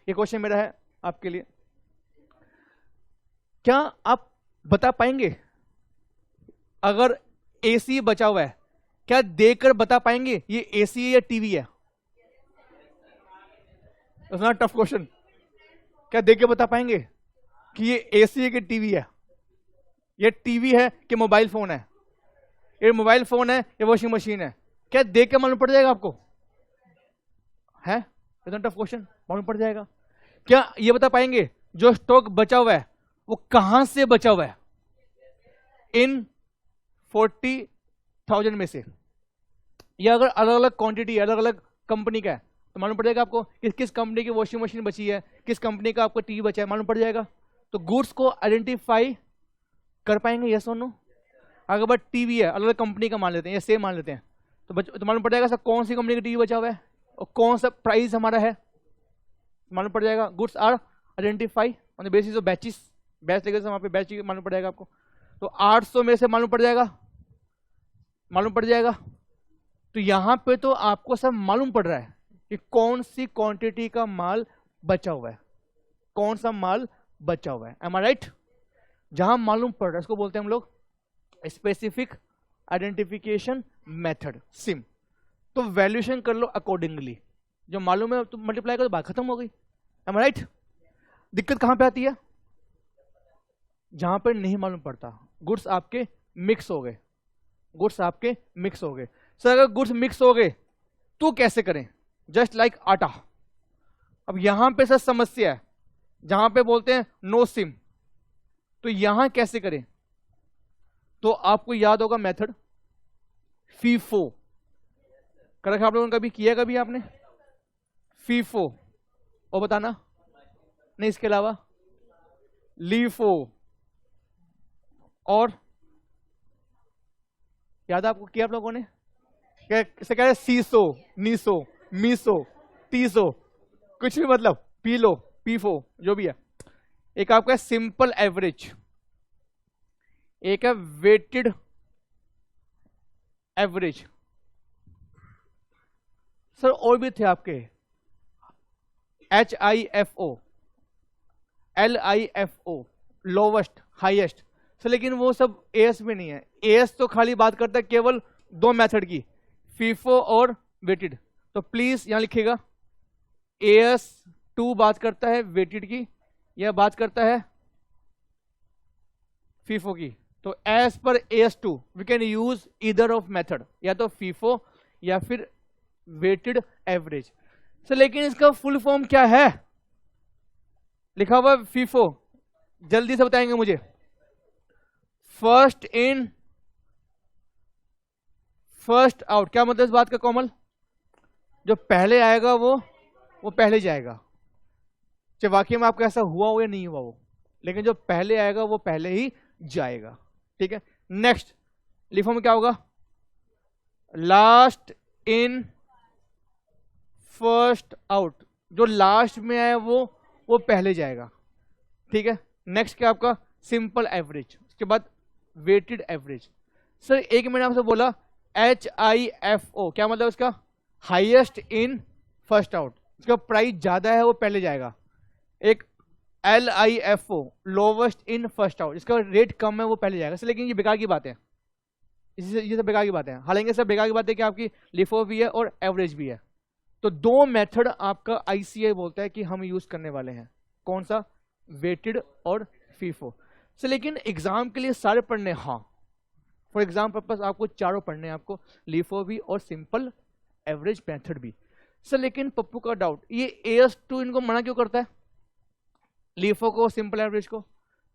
ये क्वेश्चन मेरा है आपके लिए, क्या आप बता पाएंगे अगर एसी बचा हुआ है, क्या देखकर बता पाएंगे ये एसी है या टीवी है? Not tough question. क्या देख के बता पाएंगे कि ये एसी है कि टीवी है? ये टीवी है कि मोबाइल फोन है? ये मोबाइल फोन है या वॉशिंग मशीन है? क्या देख के मालूम पड़ जाएगा आपको? है इतना टफ क्वेश्चन, मालूम पड़ जाएगा। क्या ये बता पाएंगे जो स्टॉक बचा हुआ है वो कहां से बचा हुआ है? इन 40,000 में से, या अगर अलग अलग क्वांटिटी, अलग अलग कंपनी का है तो मालूम पड़ जाएगा आपको किस कंपनी की वॉशिंग मशीन बची है, किस कंपनी का आपको टीवी बचा है, मालूम पड़ जाएगा। तो गुड्स को आइडेंटिफाई कर पाएंगे, यस और नो? अगर बट टीवी है, अलग अलग कंपनी का मान लेते हैं या सेम मान लेते हैं, तो मालूम पड़ जाएगा सर कौन सी कंपनी का टीवी बचा हुआ है और कौन सा प्राइस हमारा है, मालूम पड़ जाएगा। Goods are identify on the basis of batches, batch लेकर वहां पे बैच मालूम पड़ जाएगा आपको। तो 800 में से मालूम पड़ जाएगा, मालूम पड़ जाएगा। तो यहां पे तो आपको सब मालूम पड़ रहा है कि कौन सी क्वांटिटी का माल बचा हुआ है, कौन सा माल बचा हुआ है। M I right? जहां मालूम पड़ रहा है इसको बोलते हैं हम लोग स्पेसिफिक आइडेंटिफिकेशन मेथड, सिम। तो वैल्यूएशन कर लो अकॉर्डिंगली, जो मालूम है तो मल्टीप्लाई करो, बात खत्म हो गई। M I right? दिक्कत कहां पे आती है? जहां पर नहीं मालूम पड़ता। गुड्स आपके मिक्स हो गए, गुड्स आपके मिक्स हो गए। सर अगर गुड्स मिक्स हो गए तो कैसे करें? जस्ट लाइक आटा। अब यहां पे सर समस्या है, जहां पे बोलते हैं नो सिम, तो यहां कैसे करें? तो आपको याद होगा मेथड फीफो, कर रखा आप लोगों ने, कभी किया कभी आपने फीफो? और बताना नहीं, इसके अलावा लीफो, और याद आपको किया आप लोगों ने? कैसे कह रहे? सीसो, नीसो, मीसो, तीसो, कुछ भी मतलब, पीलो, पीफो, जो भी है। एक आपका सिंपल एवरेज, एक है वेटेड एवरेज। सर और भी थे आपके, HIFO, LIFO, lowest, highest. Sir लेकिन वो सब एएस में नहीं है। एएस तो खाली बात करता है केवल दो मेथड की, फीफो और वेटेड। तो प्लीज यहां लिखिएगा AS2 बात करता है वेटेड की, यह बात करता है फीफो की। तो as per AS2 we can use either of method, या तो फीफो या फिर वेटेड एवरेज। सर लेकिन इसका फुल फॉर्म क्या है? लिखा हुआ फीफो, जल्दी से बताएंगे मुझे। फर्स्ट इन फर्स्ट आउट, क्या मतलब इस बात का कोमल? जो पहले आएगा वो पहले जाएगा, चाहे वाकई में आपका ऐसा हुआ हो या नहीं हुआ हो, लेकिन जो पहले आएगा वो पहले ही जाएगा। ठीक है, नेक्स्ट लिफो में क्या होगा? लास्ट इन फर्स्ट आउट, जो लास्ट में आए वो पहले जाएगा। ठीक है, नेक्स्ट क्या आपका? सिंपल एवरेज, उसके बाद वेटेड एवरेज। सर एक मैंने आपसे बोला HIFO, क्या मतलब इसका? हाईएस्ट इन फर्स्ट आउट, इसका प्राइस ज्यादा है वो पहले जाएगा। एक LIFO lowest in first out, जिसका रेट कम है वो पहले जाएगा सर। लेकिन ये बेकार की बात है, ये सब बेकार की बात है। हालांकि सब बेकार की बात है कि आपकी लिफो भी है और एवरेज भी है। तो दो मेथड आपका ICAI बोलता है कि हम यूज करने वाले हैं, कौन सा, वेटेड और फीफो से। लेकिन एग्जाम के लिए सारे पढ़ने, हाँ फॉर एग्जाम पर्पस आपको चारों पढ़ने हैं, आपको लिफो भी और सिंपल एवरेज मेथड भी सर। लेकिन पप्पू का डाउट, ये AS2 इनको मना क्यों करता है, लिफो को, सिंपल एवरेज को?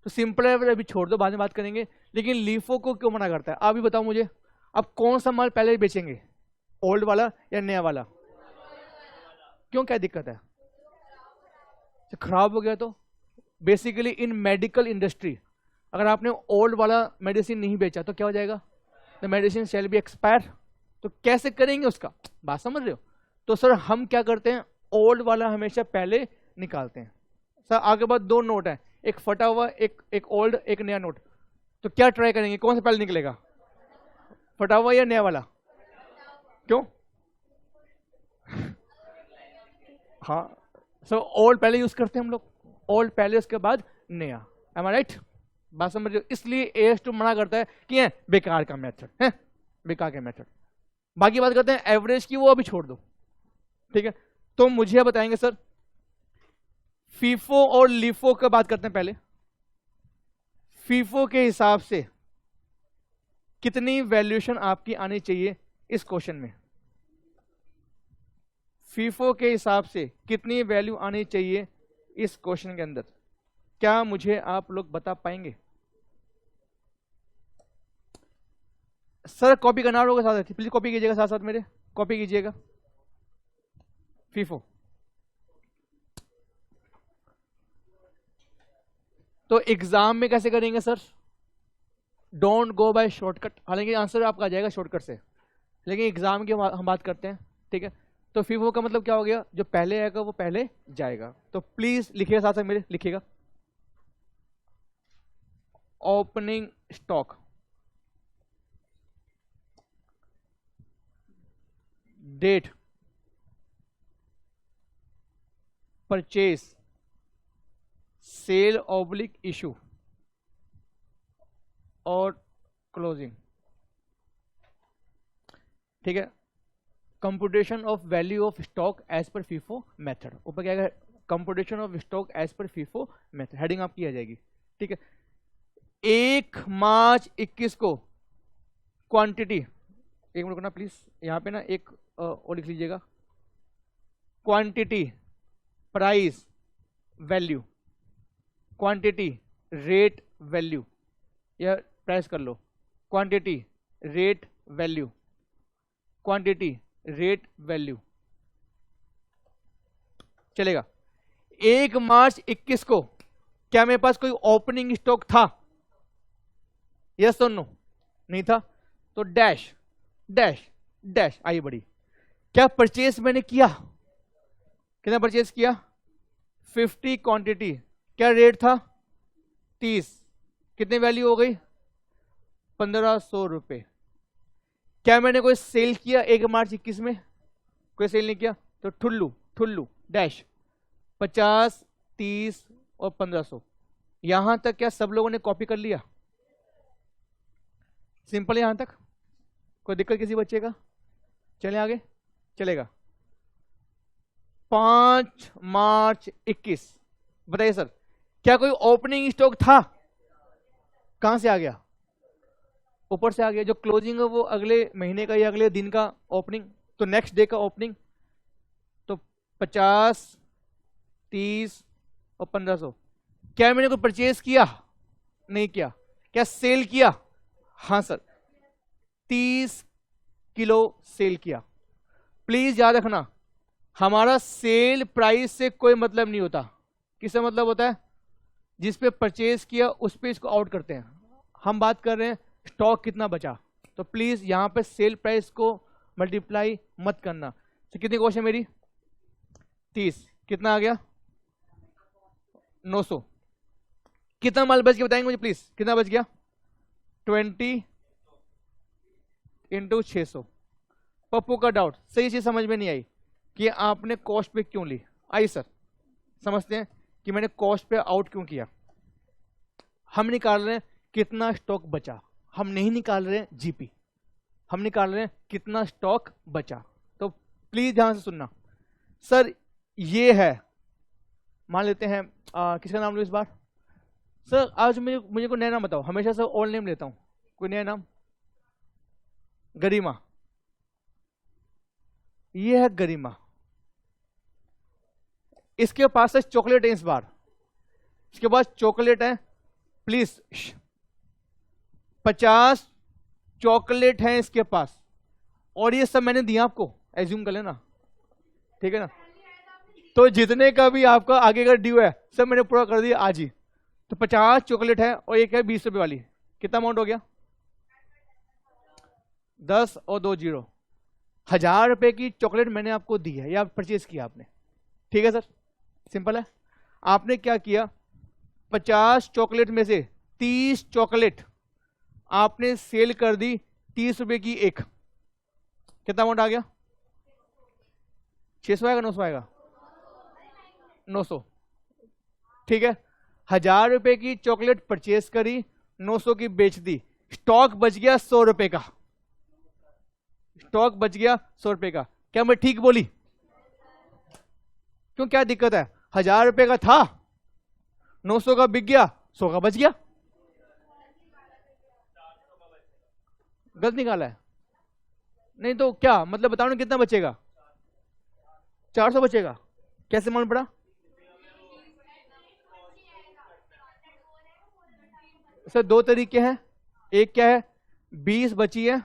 तो सिंपल एवरेज अभी छोड़ दो, बाद में बात करेंगे, लेकिन लिफो को क्यों मना करता है आप भी बताओ मुझे। अब कौन सा माल पहले बेचेंगे, ओल्ड वाला या नया वाला? क्यों, क्या दिक्कत है? तो खराब हो गया तो बेसिकली इन मेडिकल इंडस्ट्री अगर आपने ओल्ड वाला मेडिसिन नहीं बेचा तो क्या हो जाएगा, the medicine shall be expire. तो कैसे करेंगे उसका, बात समझ रहे हो? तो सर हम क्या करते हैं, ओल्ड वाला हमेशा पहले निकालते हैं सर। आगे बाद दो नोट है, एक फटा हुआ, एक ओल्ड, एक नया नोट। तो क्या ट्राई करेंगे, कौन सा पहले निकलेगा, फटा हुआ या नया वाला? क्यों? हाँ सर, ओल्ड पहले यूज करते हैं हम लोग, ओल्ड पहले उसके बाद नया। M I right? बात समझ रहे हो? इसलिए AS2 मना करता है कि है बेकार का मेथड है, बेकार का मेथड। बाकी बात करते हैं एवरेज की, वो अभी छोड़ दो, ठीक है? तो मुझे बताएंगे सर, फीफो और लिफो का बात करते हैं पहले। फीफो के हिसाब से कितनी वैल्यूएशन आपकी आनी चाहिए इस क्वेश्चन में? फीफो के हिसाब से कितनी वैल्यू आनी चाहिए इस क्वेश्चन के अंदर, क्या मुझे आप लोग बता पाएंगे? सर कॉपी करना होगा साथ, प्लीज कॉपी कीजिएगा, साथ साथ मेरे कॉपी कीजिएगा फीफो। तो एग्जाम में कैसे करेंगे sir, don't go by shortcut. हालांकि आंसर आपका आ जाएगा शॉर्टकट से, लेकिन एग्जाम की हम बात करते हैं, ठीक है? तो फीफो का मतलब क्या हो गया, जो पहले आएगा वो पहले जाएगा। तो प्लीज लिखिएगा साथ साथ मेरे, लिखिएगा opening stock, date, purchase, sale oblique issue और क्लोजिंग, ठीक है? Computation of value of stock as per FIFO method, ऊपर क्या है, computation of stock as per FIFO method, heading आपकी आ जाएगी, ठीक है? 1 मार्च 21 को क्वांटिटी, एक मिनट ना प्लीज, यहां पे ना एक और लिख लीजिएगा, quantity, price, value, quantity, rate, value, या प्राइस कर लो, quantity, rate, value, quantity, rate, value, चलेगा? 1 मार्च 21 को क्या मेरे पास कोई ओपनिंग स्टॉक था, यस और नो? नहीं था, तो डैश डैश डैश आई बड़ी। क्या परचेस मैंने किया, कितना परचेस किया, 50 क्वांटिटी, क्या रेट था 30, कितनी वैल्यू हो गई 1500 रुपए। क्या मैंने कोई सेल किया 1 मार्च 21 में, कोई सेल नहीं किया, तो ठुल्लू ठुल्लू डैश 50, 30 और 1500। यहां तक क्या सब लोगों ने कॉपी कर लिया, सिंपल यहां तक, कोई दिक्कत किसी बच्चे का? चले आगे, चलेगा? 5 मार्च 21, बताइए सर क्या कोई ओपनिंग स्टॉक था, कहां से आ गया, ऊपर से आ गया। जो क्लोजिंग है वो अगले महीने का या अगले दिन का ओपनिंग, तो नेक्स्ट डे का ओपनिंग, तो 50, 30 और 1500। क्या मैंने कोई परचेज किया, नहीं किया। क्या सेल किया, हाँ सर 30 किलो सेल किया। प्लीज याद रखना हमारा सेल प्राइस से कोई मतलब नहीं होता, किससे मतलब होता है, जिस पे परचेज किया उस पे इसको आउट करते हैं। हम बात कर रहे हैं स्टॉक कितना बचा, तो प्लीज यहां पे सेल प्राइस को मल्टीप्लाई मत करना। तो कितनी क्वेश्चन मेरी 30, कितना आ गया 900। कितना माल बच गया बताएंगे मुझे प्लीज, कितना बच गया 20 इंटू 600। पप्पू का डाउट, सही चीज समझ में नहीं आई कि आपने कॉस्ट पे क्यों ली, आई सर समझते हैं कि मैंने कॉस्ट पे आउट क्यों किया। हम निकाल रहे हैं कितना स्टॉक बचा, हम नहीं निकाल रहे हैं जीपी, हम निकाल रहे हैं कितना स्टॉक बचा। तो प्लीज ध्यान से सुनना। सर ये है, मान लेते हैं किसका नाम लो इस बार। सर आज मुझे कोई नया नाम बताओ, हमेशा से ओल्ड नेम लेता हूं, कोई नया नाम। गरिमा, ये है गरिमा। इसके पास है चॉकलेट है इस बार, इसके पास चॉकलेट है। प्लीज 50 चॉकलेट है इसके पास, और ये सब मैंने दिया आपको, एज्यूम कर लेना, ठीक है ना। तो जितने का भी आपका आगे का ड्यू है सब मैंने पूरा कर दिया आज ही। तो 50 चॉकलेट है और एक है 20 रुपए वाली, कितना अमाउंट हो गया? 10 और 2 0, 1000 रुपए की चॉकलेट मैंने आपको दी है, या परचेज किया आपने, ठीक है सर, सिंपल है। आपने क्या किया, 50 चॉकलेट में से 30 चॉकलेट आपने सेल कर दी 30 रुपए की एक, कितना अमाउंट आ गया? 600 आएगा, 900 आएगा? 900, ठीक है। 1000 रुपए की चॉकलेट परचेज करी, 900 की बेच दी, स्टॉक बच गया 100 रुपए का, स्टॉक बच गया 100 रुपए का। क्या मैं ठीक बोली? क्यों, क्या दिक्कत है? 1000 रुपए का था, 900 का बिक गया, 100 का बच गया। गलत निकाला है? नहीं तो क्या मतलब, बताओ ना कितना बचेगा? 400 बचेगा। कैसे मालूम पड़ा? सर दो तरीके हैं, एक क्या है, 20 बची है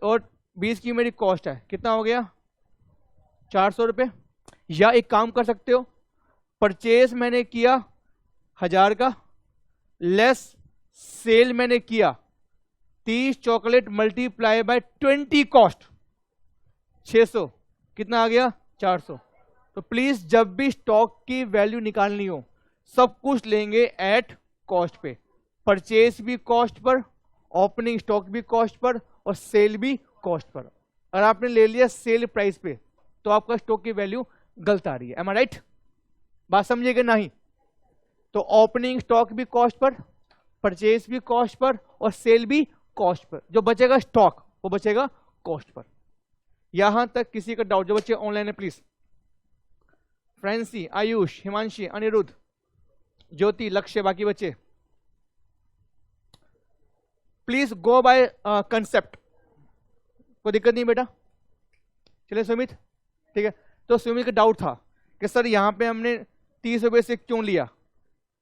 और 20 की मेरी कॉस्ट है, कितना हो गया? 400 रुपए। या एक काम कर सकते हो, परचेज मैंने किया 1000 का, लेस सेल मैंने किया 30 चॉकलेट मल्टीप्लाई बाय 20 कॉस्ट, 600, कितना आ गया? 400। तो प्लीज जब भी स्टॉक की वैल्यू निकालनी हो सब कुछ लेंगे एट कॉस्ट पे, परचेज भी कॉस्ट पर, ओपनिंग स्टॉक भी कॉस्ट पर, और सेल भी कॉस्ट पर। अगर आपने ले लिया सेल प्राइस पे तो आपका स्टॉक की वैल्यू गलत आ रही है। M I right? बात समझिएगा नहीं? तो ओपनिंग स्टॉक भी कॉस्ट पर, परचेज भी कॉस्ट पर, और सेल भी कॉस्ट पर। जो बचेगा स्टॉक वो बचेगा कॉस्ट पर। यहां तक किसी का डाउट? जो बच्चे ऑनलाइन है प्लीज, फ्रेंसी, आयुष, हिमांशी, अनिरुद्ध, ज्योति, लक्ष्य, बाकी बच्चे प्लीज गो बाय कंसेप्ट। कोई दिक्कत नहीं बेटा? चलिए सुमित, ठीक है। तो सुमित का डाउट था कि सर यहां पे हमने 30 रुपए से क्यों लिया,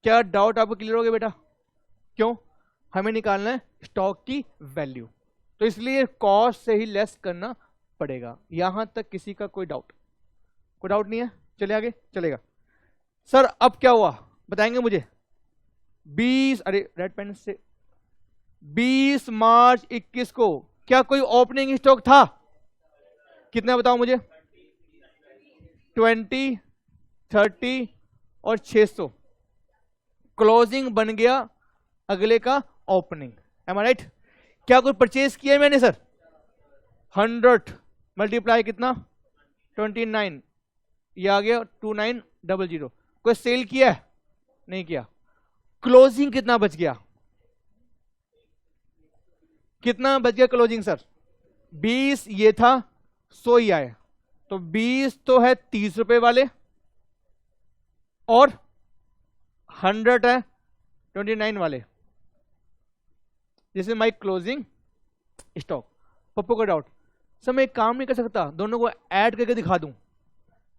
क्या डाउट आपको क्लियर हो गया बेटा? क्यों? हमें निकालना है स्टॉक की वैल्यू, तो इसलिए कॉस्ट से ही लेस करना पड़ेगा। यहां तक किसी का कोई डाउट? कोई डाउट नहीं है? चले आगे, चलेगा। सर अब क्या हुआ बताएंगे मुझे? 20, अरे रेड पेन से, 20 मार्च 21 को क्या कोई ओपनिंग स्टॉक था? कितना बताओ मुझे? 20, 30 और 600, क्लोजिंग बन गया अगले का ओपनिंग। M I right? क्या कोई परचेज किया है मैंने? सर 100 मल्टीप्लाई कितना? 29, ये आ गया 2900। कोई सेल किया है? नहीं किया। क्लोजिंग कितना बच गया? कितना बच गया क्लोजिंग सर? 20 ये था, 100 ही आए, तो 20 तो है 30 रुपए वाले, और 100 है 29 वाले, this is my closing stock. Pappu का डाउट, सर मैं एक काम नहीं कर सकता, दोनों को ऐड करके दिखा दूं?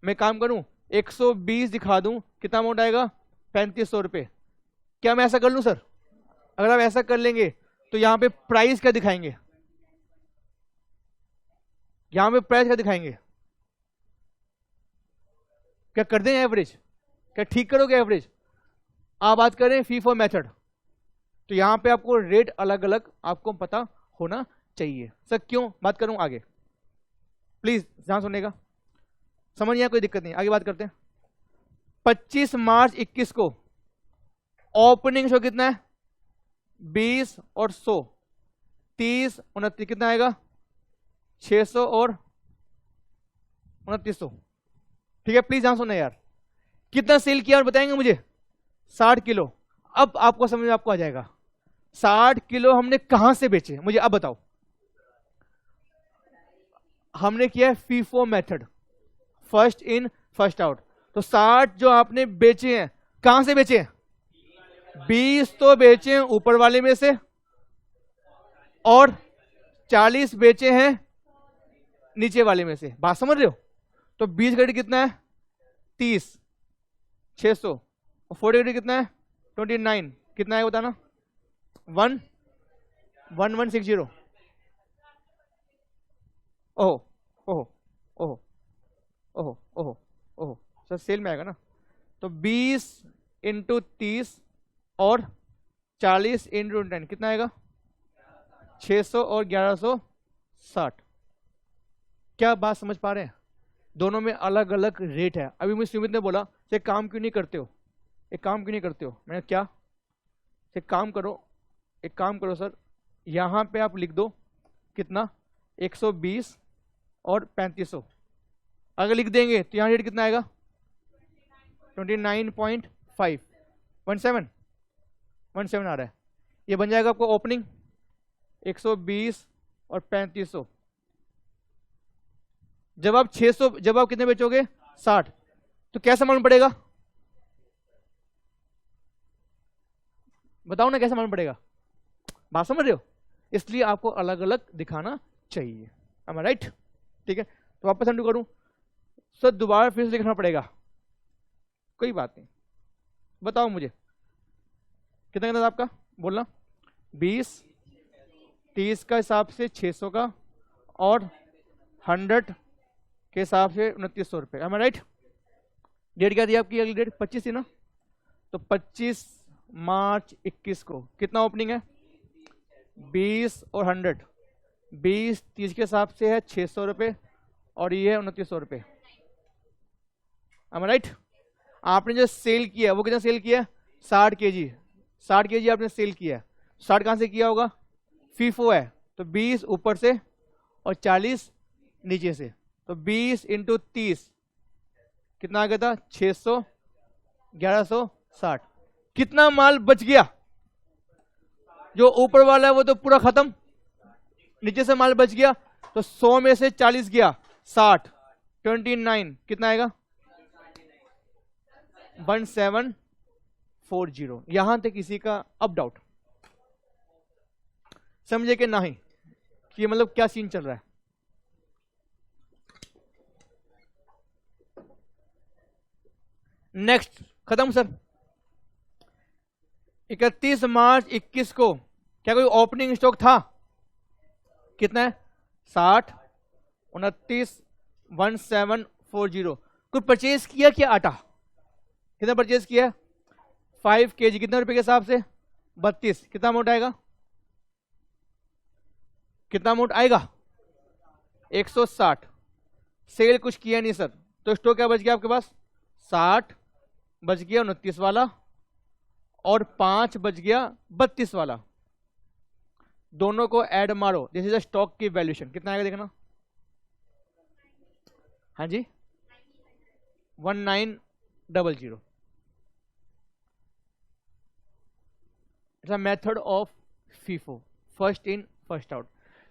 मैं काम करूं 120 दिखा दूं, कितना अमाउंट आएगा? 3500 रुपए। क्या मैं ऐसा कर लूं सर? अगर आप ऐसा कर लेंगे तो यहां पे प्राइस क्या दिखाएंगे? यहां पे प्राइस क्या दिखाएंगे? क्या कर दें एवरेज? क्या ठीक करोगे एवरेज? आप बात करें फी फॉर मेथड, तो यहां पे आपको रेट अलग अलग आपको पता होना चाहिए। सर क्यों? बात करूं आगे, प्लीज ध्यान सुनेगा, समझ नहीं आया कोई दिक्कत नहीं, आगे बात करते हैं। 25 मार्च 21 को ओपनिंग शो कितना है? 20 और 100, 30, 29, कितना आएगा? 600 और 2900। ठीक है, प्लीज ध्यान सुनना यार, कितना सेल किया और बताएंगे मुझे? 60 किलो। अब आपको समझ में आपको आ जाएगा 60 किलो हमने कहां से बेचे, मुझे अब बताओ। हमने किया है FIFO method, first in first out. तो 60 जो आपने बेचे हैं कहां से बेचे हैं? 20 तो बेचे हैं ऊपर वाले में से और 40 बेचे हैं नीचे वाले में से। बात समझ रहे हो? तो 20 घड़ी कितना है? 30, 600 और 40 घड़ी कितना है? 29। कितना है बताना? 1160। ओहो ओहो ओहो ओहो ओहो ओहो सर सेल में आएगा ना। तो 20 इंटू 30 और 40 इंटू 10 कितना आएगा? 600 और 1160। क्या बात समझ पा रहे हैं? दोनों में अलग अलग रेट है। अभी मुझे सुमित ने बोला एक काम क्यों नहीं करते हो, एक काम क्यों नहीं करते हो? मैंने क्या? एक काम करो सर, यहां पे आप लिख दो कितना? 120 और 3500। अगर लिख देंगे तो यहां रेट कितना आएगा? 29.5 17 आ रहा है। ये बन जाएगा आपको ओपनिंग 120 और 3500। जब आप कितने बेचोगे? 60। तो कैसा मालूम पड़ेगा? बताओ ना कैसा मालूम पड़ेगा? बात समझ रहे हो? इसलिए आपको अलग अलग दिखाना चाहिए। am I right? ठीक है, तो वापस अंडू करूं सर, दोबारा फिर से लिखना पड़ेगा, कोई बात नहीं। बताओ मुझे कितना था आपका बोलना? 20 30 का हिसाब से 600 का और 100 के हिसाब से 2900 रुपये। am I right? डेट क्या थी आपकी? अगली डेट 25 थी ना। तो 25 मार्च 21 को कितना ओपनिंग है? 20 और 100। 20 30 के हिसाब से है 600 रुपये और ये है 2900 रुपये। am I right? आपने जो सेल किया वो कितना सेल किया? 60 केजी। 60 केजी आपने सेल किया। 60 कहां से किया होगा? फीफो है तो 20 ऊपर से और 40 नीचे से। तो 20 इंटू 30 कितना आ गया था? 600 1160। कितना माल बच गया? जो ऊपर वाला है वो तो पूरा खत्म, नीचे से माल बच गया। तो 100 में से 40 गया, 60 29 कितना आएगा? 1740। यहां तक किसी का अप डाउट? समझे कि नहीं कि मतलब क्या सीन चल रहा है? नेक्स्ट खत्म सर। 31 मार्च 21 को क्या कोई ओपनिंग स्टॉक था? कितना है? 60 29 1740। कोई परचेज किया क्या आटा? कितना परचेज किया? 5 kg। कितने रुपए के हिसाब से? 32। कितना अमाउंट आएगा? कितना अमाउंट आएगा? 160। सेल कुछ किया नहीं सर, तो स्टॉक क्या बच गया आपके पास? 60 बच गया 29 वाला और 5 बच गया 32 वाला। दोनों को ऐड मारो, दिस इज द स्टॉक की वैल्यूएशन। कितना आएगा देखना? हाँ जी 1900। It's a method of FIFO, first in first out.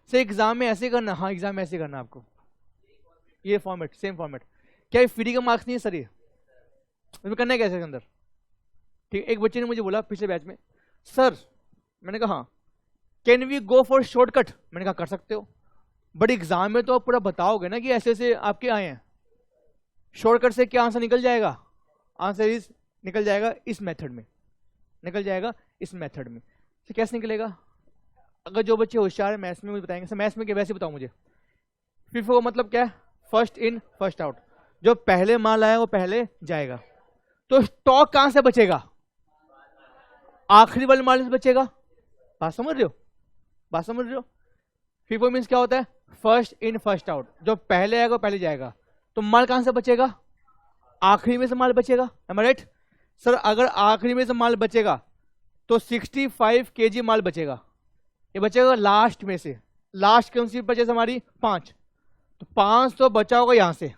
से एग्जाम में ऐसे करना? हाँ एग्जाम में ऐसे करना आपको, ये फॉर्मेट सेम फॉर्मेट। क्या ये फ्री का मार्क्स नहीं है सर? ये इसमें करना है कैसे के अंदर? ठीक। एक बच्चे ने मुझे बोला पिछले बैच में, सर मैंने कहा can we go for shortcut? मैंने कहा कर सकते हो, बट एग्जाम में तो आप पूरा बताओगे ना कि ऐसे ऐसे आपके आए हैं। शॉर्टकट से क्या आंसर निकल जाएगा? आंसर इज निकल जाएगा इस मेथड में, निकल जाएगा इस मेथड में। तो कैसे निकलेगा? अगर जो बच्चे होशियार है मैथ्स में मुझे बताएंगे। सर मैथ्स में क्या? वैसे बताओ मुझे। फीफो मतलब क्या है? First in first out. जो पहले माल आया वो पहले जाएगा। तो स्टॉक कहां से बचेगा? आखिरी वाले माल से बचेगा। बात समझ रहे हो? बात समझ रहे हो? फीफो मीन्स क्या होता है? First in first out. जो पहले आएगा वो पहले जाएगा। तो माल कहां से बचेगा? आखिरी में से माल बचेगा। am I right? सर अगर आखिरी में से माल बचेगा तो 65 kg माल बचेगा। ये बचेगा लास्ट में से। लास्ट कौन सी बचे हमारी? 5। तो 5 तो बचा होगा यहां से।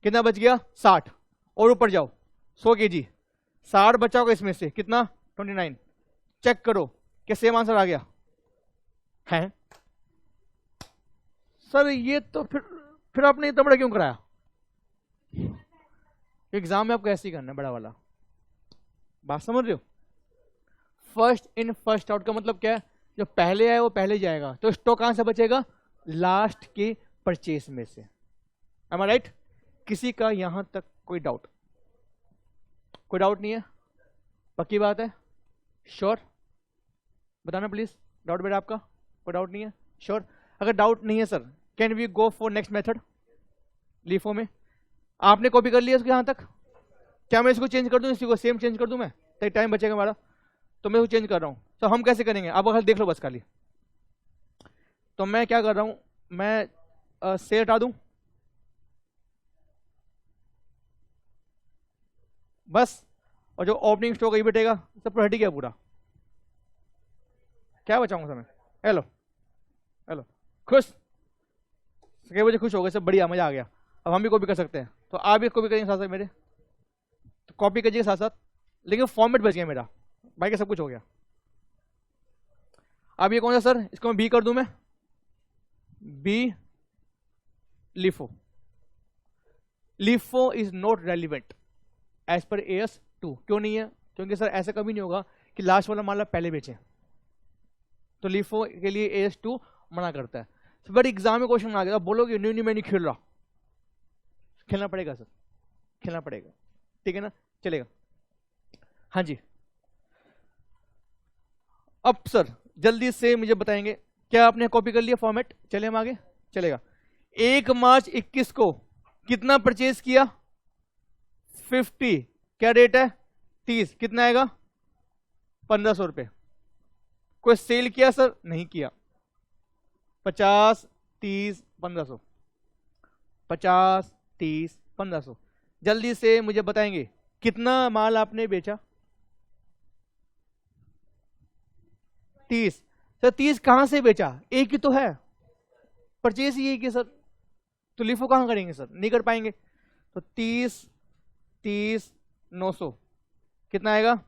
कितना बच गया? 60। और ऊपर जाओ 100 kg, 60 बचा होगा इसमें से, कितना 29। चेक करो क्या सेम आंसर आ गया है? सर ये तो फिर आपने इतना बड़ा क्यों कराया? एग्जाम में आपको ऐसे ही करना है बड़ा वाला, बात समझ रहे हो? फर्स्ट इन फर्स्ट आउट का मतलब क्या है? जो पहले आए वो पहले जाएगा, तो स्टॉक कहां से बचेगा? लास्ट के परचेस में से। M I right? किसी का यहां तक कोई डाउट? कोई डाउट नहीं है? पक्की बात है? श्योर? बताना प्लीज, डाउट बेटा आपका? कोई डाउट नहीं है? श्योर? अगर डाउट नहीं है sir, can we go for next method LIFO में? आपने कॉपी कर लिया इसको यहां तक? क्या मैं इसको चेंज कर दूं, इसी को सेम चेंज कर दूं मैं? तो टाइम बचेगा हमारा, तो मैं इसको चेंज कर रहा हूं। तो हम कैसे करेंगे आप अगर देख लो बस खाली। तो मैं क्या कर रहा हूं, मैं से हटा दूं बस, और जो ओपनिंग स्टॉक है ये बैठेगा, सब हट गया पूरा। क्या बचाऊंगा समय? हेलो हेलो, खुश? कई बजे खुश हो गए, सब बढ़िया, मजा आ गया। अब हम भी कॉपी कर सकते हैं, तो आप भी कॉपी करेंगे साथ साथ मेरे, तो कॉपी करिए साथ साथ, लेकिन फॉर्मेट बच गया मेरा, बाकी सब कुछ हो गया। अब ये कौन सा सर, इसको मैं बी कर दूं, मैं B LIFO. LIFO is not relevant as per AS2। क्यों नहीं है? क्योंकि सर ऐसा कभी नहीं होगा कि लास्ट वाला मामला पहले बेचे, तो लिफो के लिए AS2 मना करता है। बट एग्जाम में क्वेश्चन आ गया, बोलोगे नहीं मैं नहीं खेल रहा, खेलना पड़ेगा सर, खेलना पड़ेगा, ठीक है ना? चलेगा? हाँ जी। अब सर जल्दी से मुझे बताएंगे, क्या आपने कॉपी कर लिया फॉर्मेट? चले हम आगे, चलेगा। 1 मार्च 21 को कितना परचेज किया? 50। क्या रेट है? 30। कितना आएगा? 1500 रुपए। कोई सेल किया सर? नहीं किया। 50, 30, 1500, 50, 30, 1500। जल्दी से मुझे बताएंगे कितना माल आपने बेचा? 30। सर 30 कहां से बेचा? एक ही तो है, परचेज ही एक ही सर, तो लिफो कहां करेंगे सर? नहीं कर पाएंगे। तो 30, 30, 900 कितना आएगा?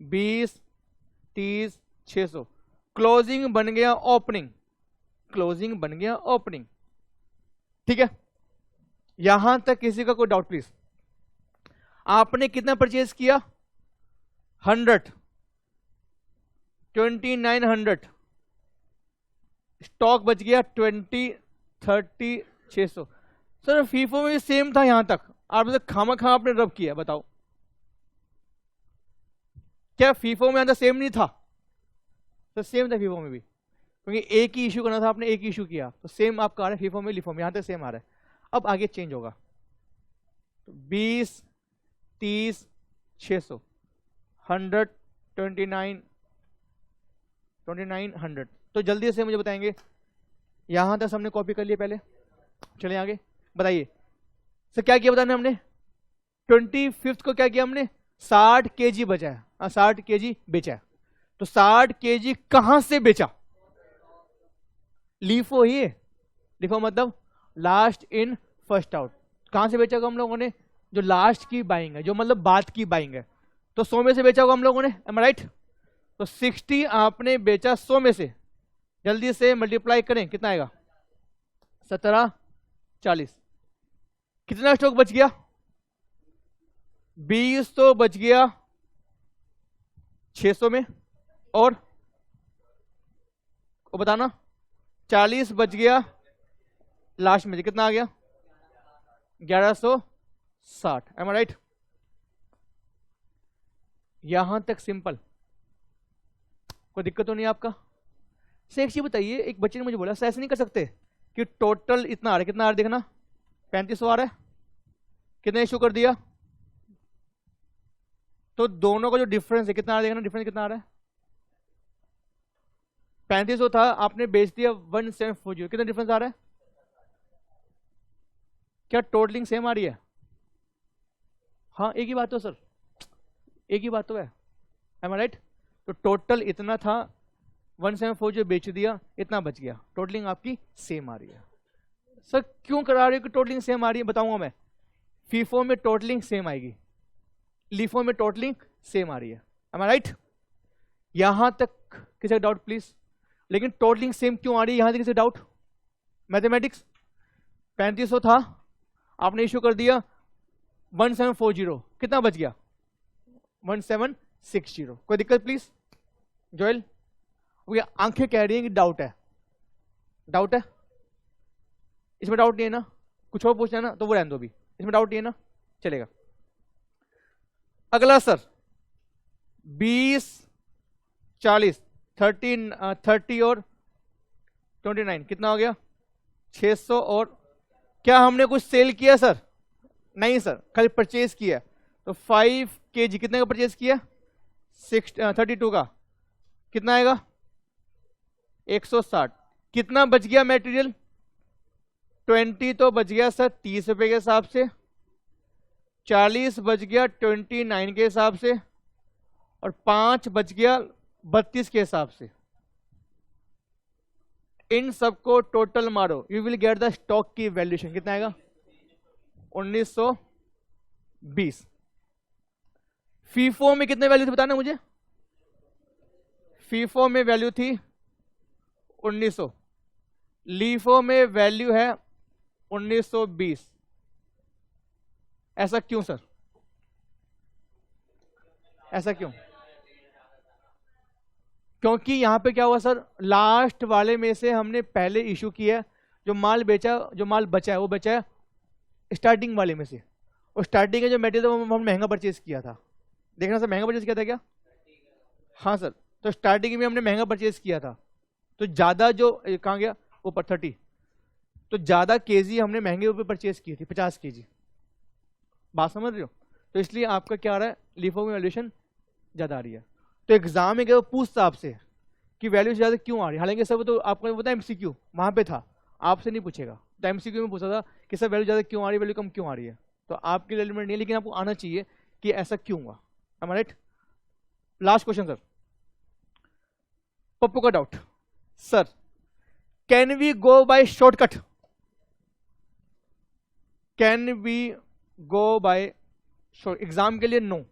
20, 30, 600। क्लोजिंग बन गया ओपनिंग, क्लोजिंग बन गया ओपनिंग, ठीक है? यहां तक किसी का कोई डाउट प्लीज? आपने कितना परचेज किया? 100, 2900। स्टॉक बच गया 20, 30, 600। सर फीफो में भी सेम था यहां तक, आप खामा खा आपने रब किया, बताओ क्या फीफो में अंदर सेम नहीं था? तो सेम था फीफो में भी, क्योंकि एक ही इशू करना था आपने, एक ही इशू किया, तो सेम आपका आ रहा है फीफो में लिफो में, यहां तक सेम आ रहा है। अब आगे चेंज होगा, तो 20, 30, 600, 100, 29, 100। तो जल्दी से मुझे बताएंगे, यहां तक हमने कॉपी कर लिया पहले, चले आगे बताइए सर क्या किया? बताने हमने 25 को क्या किया हमने? 60 kg बचा है, 60 kg बेचा है। तो 60 kg कहां से बेचा? लीफो ही है, लिफो मतलब लास्ट इन फर्स्ट आउट। कहां से बेचा होगा हम लोगों ने? जो लास्ट की बाइंग है, जो मतलब बाद की बाइंग है, तो 100 में से बेचा होगा हम लोगों ने, एम आई राइट? तो 60 आपने बेचा 100 में से, जल्दी से मल्टीप्लाई करें, कितना आएगा? 17, 40। कितना स्टॉक बच गया? 20 तो बच गया 600 में, और बताना 40 बच गया लास्ट में, कितना आ गया? 1160। M I right? यहां तक सिंपल, कोई दिक्कत तो नहीं आपका? से एक चीज बताइए, एक बच्चे ने मुझे बोला सर ऐसे नहीं कर सकते कि टोटल इतना आ रहा है, कितना आ रहा है देखना, 3500 आ रहा है, कितना इशू कर दिया, तो दोनों का जो डिफरेंस है कितना आ रहा है देखना, डिफरेंस कितना आ रहा है? 3500 था, आपने बेच दिया 1740, कितना डिफरेंस आ रहा है? क्या टोटलिंग सेम आ रही है? हाँ एक ही बात तो सर, एक ही बात तो है, एम आई राइट? तो टोटल इतना था, 174 जो बेच दिया, इतना बच गया, टोटलिंग आपकी सेम आ रही है। सर क्यों करा रहे हो कि टोटलिंग सेम आ रही है? बताऊंगा मैं। फीफो में टोटलिंग सेम आएगी, लीफो में टोटलिंग सेम आ रही है। am I right? यहां तक किसी डाउट प्लीज? लेकिन टोटलिंग सेम क्यों आ रही है, यहां तक किसी डाउट? मैथमेटिक्स 3500 था, आपने इश्यू कर दिया 1740, कितना बच गया? 1760। कोई दिक्कत प्लीज? जोएल ये आंखें कह रही हैं कि डाउट है, डाउट है? इसमें डाउट नहीं है ना? कुछ और पूछना है ना तो वो रहने दो, भी इसमें डाउट नहीं है ना, चलेगा। अगला सर 20 40 30 और 29 कितना हो गया? 600। और क्या हमने कुछ सेल किया सर? नहीं सर, खाली परचेज किया। तो 5 kg कितने का परचेज किया? 32 का कितना आएगा? 160। कितना बच गया मटेरियल? 20 तो बच गया सर 30 रुपए के हिसाब से, 40 बच गया 29 के हिसाब से, और 5 बच गया 32 के हिसाब से। इन सबको टोटल मारो, you will get the stock की वैल्यूएशन। कितना आएगा? 1920। फीफो में कितने वैल्यू थी बताना मुझे? फीफो में वैल्यू थी 1900, लीफो में वैल्यू है 1920। ऐसा क्यों सर? ऐसा क्यों? क्योंकि यहां पे क्या हुआ सर, लास्ट वाले में से हमने पहले इशू किया है, जो माल बेचा, जो माल बचा है वो बचा है स्टार्टिंग वाले में से, और स्टार्टिंग का जो मटेरियल वो हम महंगा परचेज किया था। देखना सर, महंगा परचेज किया था क्या? हाँ सर, तो स्टार्टिंग में हमने महंगा परचेज किया था, तो ज्यादा जो कहाँ गया ऊपर 30, तो ज्यादा केजी हमने महंगे ऊपर परचेज की थी, 50 केजी। बात समझ रहे हो? तो इसलिए आपका क्या आ रहा है, लीफो में वैल्यूएशन ज्यादा आ रही है। तो एग्जाम में क्या पूछता आपसे कि वैल्यू ज्यादा क्यों आ रही है, हालांकि सर वो तो आपको पता है एमसीक्यू वहां पे था, आपसे नहीं पूछेगा। तो एमसीक्यू में पूछा था कि सर वैल्यू ज्यादा क्यों आ रही है, वैल्यू कम क्यों आ रही है। तो आपके लिए एलिमेंट नहीं है, लेकिन आपको आना चाहिए कि ऐसा क्यों हुआ। am I right? Last question sir, Pappu का doubt. Sir can we go by shortcut? Can we go by exam के लिए नो,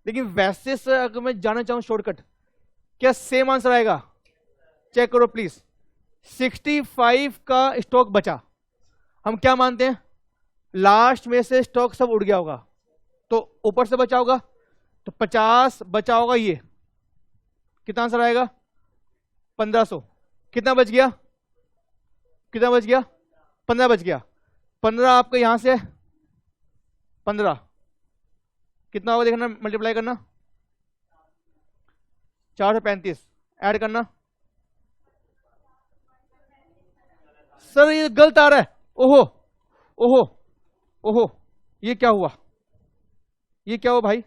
लेकिन वैसे सर अगर मैं जाना चाहूं शॉर्टकट, क्या सेम आंसर आएगा? चेक करो प्लीज। 65 का स्टॉक बचा, हम क्या मानते हैं लास्ट में से स्टॉक सब उड़ गया होगा, तो ऊपर से बचा होगा, तो 50 बचा होगा। ये कितना आंसर आएगा? 1500। कितना बच गया? कितना बच गया? 15 बच गया। 15 आपका यहां से 15 कितना होगा देखना, मल्टीप्लाई करना, 435 ऐड करना। सर ये गलत आ रहा है। ओहो ओहो ओहो, ये क्या हुआ? ये क्या हुआ भाई, ये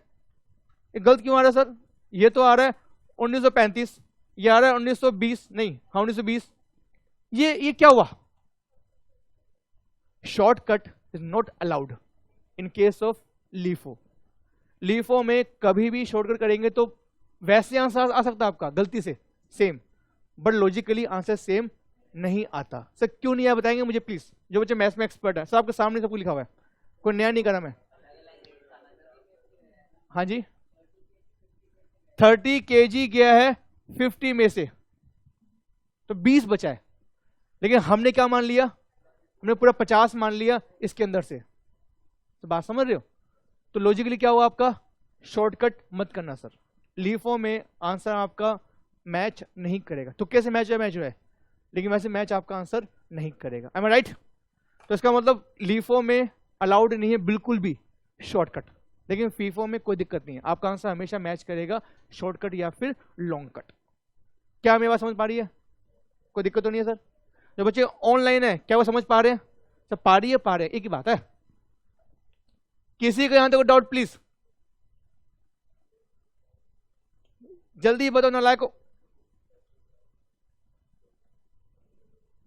गलत क्यों आ रहा है सर? ये तो आ रहा है 1935, ये आ रहा है 1920, नहीं हाँ 1920। ये क्या हुआ? Shortcut is not allowed in case of LIFO. LIFO में कभी भी शॉर्टकट करेंगे तो वैसे आंसर आ सकता है आपका गलती से same, but logically answer same नहीं आता। सर क्यों नहीं आया बताएंगे मुझे प्लीज, जो बच्चे मैथ्स में एक्सपर्ट है। सर आपके सामने सब कुछ लिखा हुआ है, कोई नया नहीं करा मैं। हाँ जी, 30 kg गया है 50 में से, तो 20 बचा है, लेकिन हमने क्या मान लिया, हमने पूरा 50 मान लिया इसके अंदर से। तो बात समझ रहे हो? तो लॉजिकली क्या हुआ आपका, शॉर्टकट मत करना सर। लीफो में आंसर आपका मैच नहीं करेगा, तुक्के से मैच है, लेकिन वैसे मैच आपका आंसर नहीं करेगा। M I right? तो इसका मतलब लीफो में अलाउड नहीं है बिल्कुल भी शॉर्टकट, लेकिन फीफो में कोई दिक्कत नहीं है, आपका आंसर हमेशा मैच करेगा शॉर्टकट या फिर लॉन्ग कट। क्या मेरी बात समझ पा रही है? कोई दिक्कत तो नहीं है सर? जो बच्चे ऑनलाइन है क्या वो समझ पा रहे हैं? सब पा रही है, पा रहे हैं, एक ही बात है। किसी का यहां तक डाउट प्लीज जल्दी बताओ, नालायक को।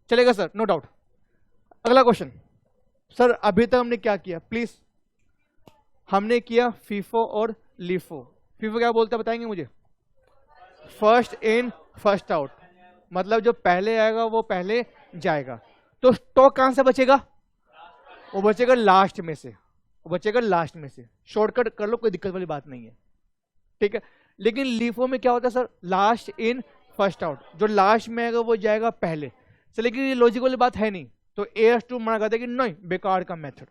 चलेगा सर, नो डाउट। अगला क्वेश्चन सर, अभी तक हमने क्या किया प्लीज? हमने किया फीफो और लीफो। फीफो क्या बोलता है बताएंगे मुझे? फर्स्ट इन फर्स्ट आउट, मतलब जो पहले आएगा वो पहले जाएगा। तो स्टॉक कहां से बचेगा? वो बचेगा लास्ट में से, वो बचेगा लास्ट में से। शॉर्टकट कर लो, कोई दिक्कत वाली बात नहीं है, ठीक है। लेकिन लीफो में क्या होता है sir, last in first out, जो लास्ट में आएगा वो जाएगा पहले से। लेकिन ये लॉजिक वाली बात है नहीं, तो AS2 मना करता है कि नहीं, बेकार का मेथड,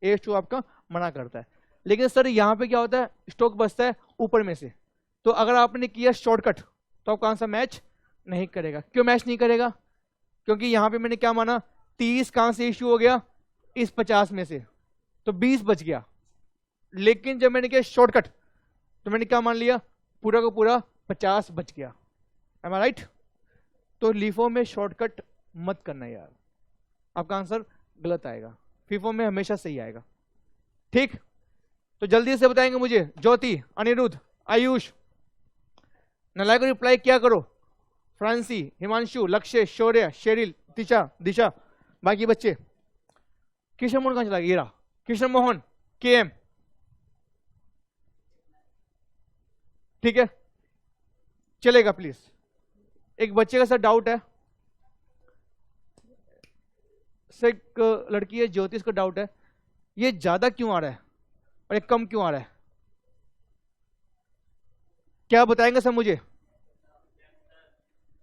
AS2 आपका मना करता है। लेकिन सर यहाँ पे क्या होता है, स्टॉक बचता है ऊपर में से, तो अगर आपने किया शॉर्टकट तो आपका आंसर मैच नहीं करेगा। क्यों मैच नहीं करेगा, क्योंकि यहाँ पे मैंने क्या माना, 30 कहाँ से इश्यू हो गया, इस 50 में से, तो 20 बच गया। लेकिन जब मैंने किया शॉर्टकट तो मैंने क्या मान लिया, पूरा का पूरा 50 बच गया। Am I right? तो लीफो में शॉर्टकट मत करना यार, आपका आंसर गलत आएगा। फीफो में हमेशा सही आएगा, ठीक। तो जल्दी से बताएंगे मुझे, ज्योति, अनिरुद्ध, आयुष, नलायक को रिप्लाई क्या करो, फ्रांसी, हिमांशु, लक्ष्य, शौर्य, शेरिल, दिशा, बाकी बच्चे। कृष्ण मोहन कहां चला गया, कृष्ण मोहन, KM, ठीक है, चलेगा प्लीज। एक बच्चे का सर डाउट है, सर एक लड़की है ज्योतिष का डाउट है, ये ज्यादा क्यों आ रहा है और ये कम क्यों आ रहा है, क्या बताएंगे सर मुझे?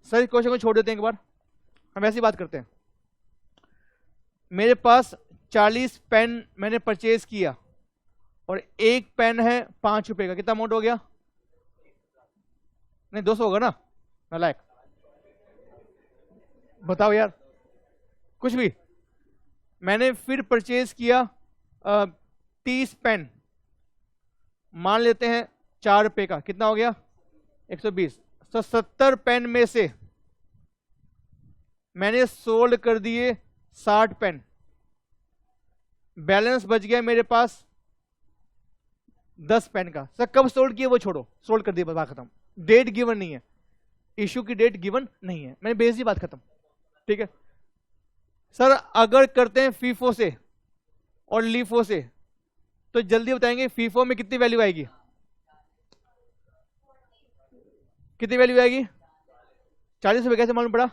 सर इस क्वेश्चन को छोड़ देते हैं एक बार, हम ऐसी बात करते हैं। मेरे पास 40 पेन मैंने परचेज किया और एक पेन है 5 रुपए का, कितना अमाउंट हो गया? नहीं 200 होगा ना, नालायक, बताओ यार, कुछ भी। मैंने फिर परचेज किया 30 पेन, मान लेते हैं 4 रुपए का, कितना हो गया? 120। तो 70 पेन में से मैंने सोल्ड कर दिए 60 पेन, बैलेंस बच गया मेरे पास 10 पेन का। सर कब सोल्ड किए वो छोड़ो, सोल्ड कर दिए, बात खत्म। डेट गिवन नहीं है, इश्यू की डेट गिवन नहीं है, मैंने बेसिक बात खत्म, ठीक है। सर अगर करते हैं फीफो से और लीफो से, तो जल्दी बताएंगे फीफो में कितनी वैल्यू आएगी, कितनी वैल्यू आएगी? 40 रुपए, कैसे मालूम पड़ा?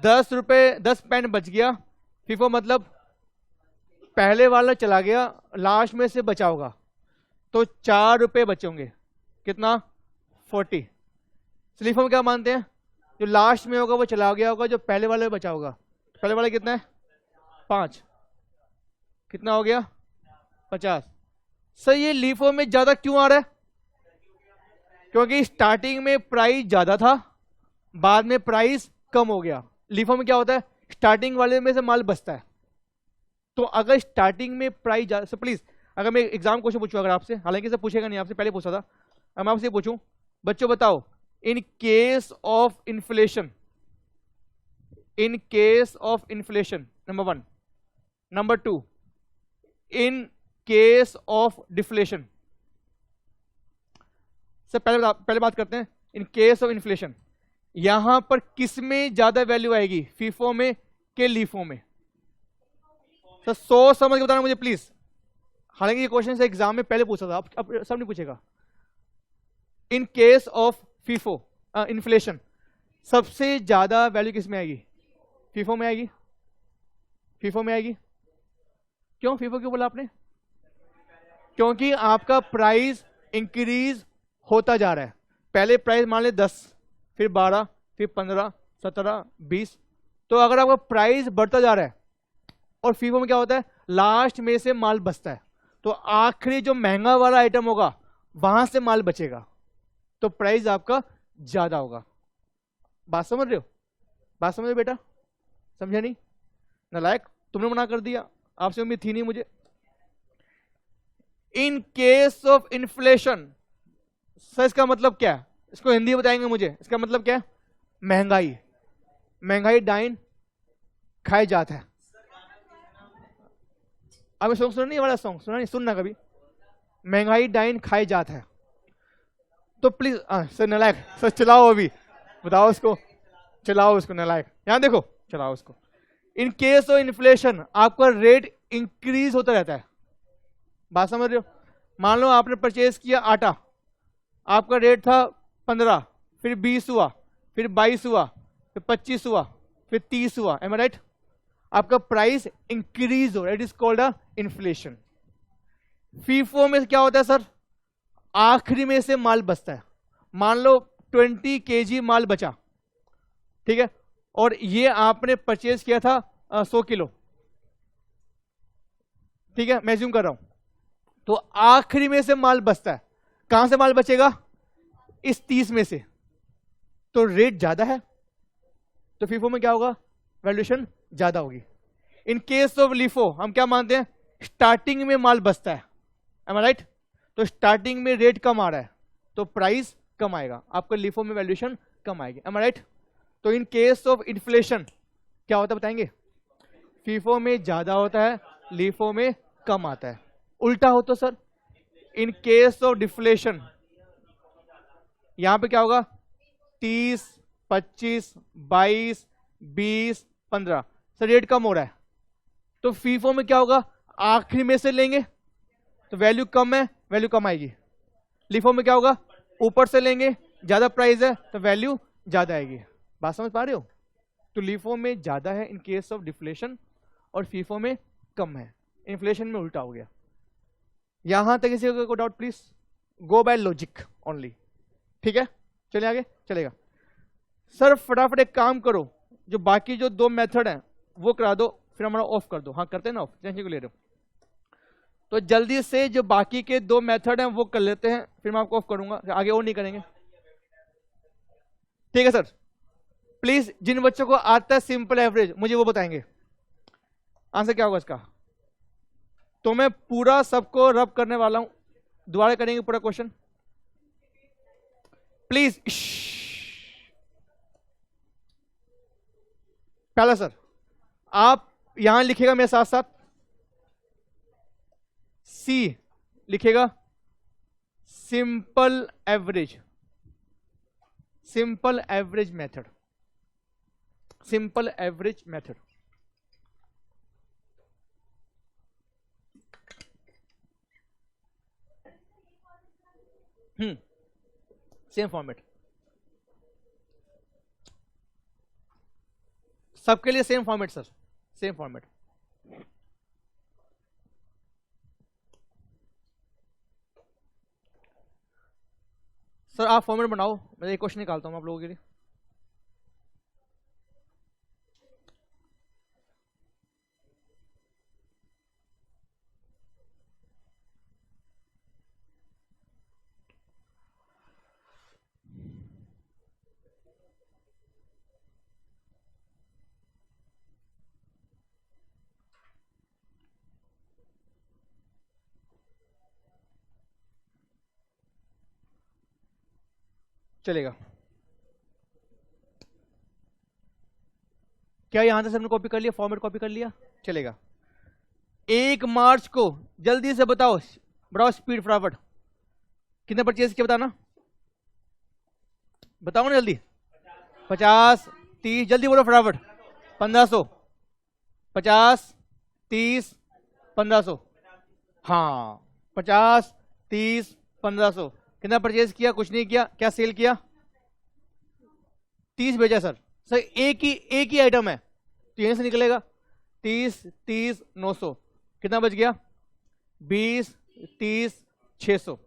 10 रुपए, 10 पेन बच गया, फीफो मतलब पहले वाला चला गया, लास्ट में से बचा होगा, तो 4 रुपए बचेंगे, कितना? 40। लीफो में क्या मानते हैं, जो लास्ट में होगा वो चला गया होगा, जो पहले वाले बचा होगा, पहले वाला कितना है? 5, कितना हो गया? 50। सर ये लीफो में ज्यादा क्यों आ रहा है? क्योंकि स्टार्टिंग में प्राइस ज्यादा था, बाद में प्राइस कम हो गया। लीफो में क्या होता है, स्टार्टिंग वाले में से माल बचता है। तो अगर स्टार्टिंग में प्राइस ज्यादा, सर प्लीज अगर मैं एग्जाम क्वेश्चन पूछूं अगर आपसे, हालांकि सर पूछेगा नहीं, आपसे पहले पूछा था, अब मैं आपसे पूछूं, बच्चों बताओ, इन case of inflation, in case of inflation, number 1, number 2, in case of deflation. Sir पहले बात करते हैं इन केस ऑफ इन्फ्लेशन, यहां पर किस में ज्यादा वैल्यू आएगी, फीफो में के लीफो में? सर सोच समझ के बताना मुझे प्लीज, हालांकि ये क्वेश्चन से एग्जाम में पहले पूछा था, अब सब नहीं पूछेगा। इन केस ऑफ फीफो इन्फ्लेशन, सबसे ज्यादा वैल्यू किस में आएगी? फीफो में आएगी, फीफो में आएगी। क्यों फीफो क्यों बोला आपने? क्योंकि आपका प्राइस इंक्रीज होता जा रहा है। पहले प्राइस मान ले 10, फिर 12, फिर 15, 17, 20, तो अगर आपका प्राइस बढ़ता जा रहा है, और फीफो में क्या होता है, लास्ट में से माल बचता है, तो आखिरी जो महंगा वाला आइटम होगा वहां से माल बचेगा, तो प्राइस आपका ज्यादा होगा। बात समझ रहे हो? बात समझ रहे बेटा? समझा नहीं? नालायक, तुमने मना कर दिया, आपसे उम्मीद थी नहीं मुझे। इन केस ऑफ इन्फ्लेशन, सर इसका मतलब क्या है? इसको हिंदी बताएंगे मुझे, इसका मतलब क्या है? महंगाई, महंगाई डाइन खाए जाता है। अब सॉन्ग सुना नहीं वाला सॉन्ग, सुना नहीं, सुनना कभी, महंगाई डाइन खाए जाता है। तो प्लीज सर नालायक, सर चलाओ अभी, बताओ उसको, चलाओ उसको नालायक, यहां देखो, चलाओ उसको। इन केस ऑफ इन्फ्लेशन आपका रेट इंक्रीज होता रहता है, बात समझ रहे हो? मान लो आपने परचेज किया आटा, आपका रेट था 15, फिर 20 हुआ, फिर 22 हुआ, फिर 25 हुआ, फिर 30 हुआ, एम आई राइट? आपका प्राइस इंक्रीज हो रहा है, it is called a inflation. FIFO में क्या होता है सर, आखिरी में से माल बचता है। मान लो 20 kg माल बचा, ठीक है, और ये आपने परचेज किया था 100 किलो, ठीक है, मैं ज्यूम कर रहा हूं, तो आखिरी में से माल बचता है। कहां से माल बचेगा, इस 30 में से, तो रेट ज्यादा है, तो फीफो में क्या होगा, वैल्यूएशन ज्यादा होगी। इन केस ऑफ लिफो हम क्या मानते हैं, स्टार्टिंग में माल बचता है, एम आई राइट, तो स्टार्टिंग में रेट कम आ रहा है तो प्राइस कम आएगा, आपका लिफो में वैल्यूएशन कम आएगी, एम आई राइट। तो इन केस ऑफ इन्फ्लेशन क्या होता है बताएंगे, फीफो में ज्यादा होता है, लिफो में कम आता है। उल्टा हो तो sir, in case of deflation यहां पे क्या होगा, 30, 25, 22, 20, 15, सर रेट कम हो रहा है, तो फीफो में क्या होगा, आखिरी में से लेंगे तो वैल्यू कम है, वैल्यू कम आएगी। लिफो में क्या होगा, ऊपर से लेंगे, ज्यादा प्राइस है तो वैल्यू ज्यादा आएगी। बात समझ पा रहे हो, तो लिफो में ज्यादा है इन केस ऑफ डिफ्लेशन और फीफो में कम है, इन्फ्लेशन में उल्टा हो गया। यहां तक किसी को doubt please, go by logic only, ठीक है, चलिए आगे चलेगा। सर फटाफट एक काम करो, जो बाकी जो 2 मेथड हैं वो करा दो, फिर हमारा ऑफ कर दो। हाँ करते हैं ना ऑफ, टेंशन को ले रहे हो, तो जल्दी से जो बाकी के 2 मेथड हैं वो कर लेते हैं, फिर मैं आपको ऑफ करूंगा, आगे और नहीं करेंगे, ठीक है सर। प्लीज जिन बच्चों को आता है सिंपल एवरेज मुझे वो बताएंगे आंसर क्या होगा इसका। तो मैं पूरा सबको रब करने वाला हूं, दोबारा करेंगे पूरा क्वेश्चन प्लीज। पहला सर आप यहां लिखेगा मेरे साथ साथ, सी लिखेगा simple average, simple average method, simple average method. Same format, सबके लिए same format sir, same format. Sir आप फॉर्मेट बनाओ, मैं एक क्वेश्चन निकालता हूं आप लोगों के लिए। चलेगा क्या, यहां से सबने कॉपी कर लिया, फॉर्मेट कॉपी कर लिया, चलेगा। 1 मार्च को जल्दी से बताओ, बढ़ाओ स्पीड फटाफट, कितने परचेज किया बताना, बताओ ना जल्दी। 50, 30, जल्दी बोलो फटाफट। 1500, 50, 30, 1500, हाँ 50, 30, 1500, कितना परचेज किया, कुछ नहीं किया, क्या सेल किया, 30 भेजा सर। सर एक ही आइटम है तो यहीं से निकलेगा 30, 30, 900, कितना बच गया, 20, 30, 600,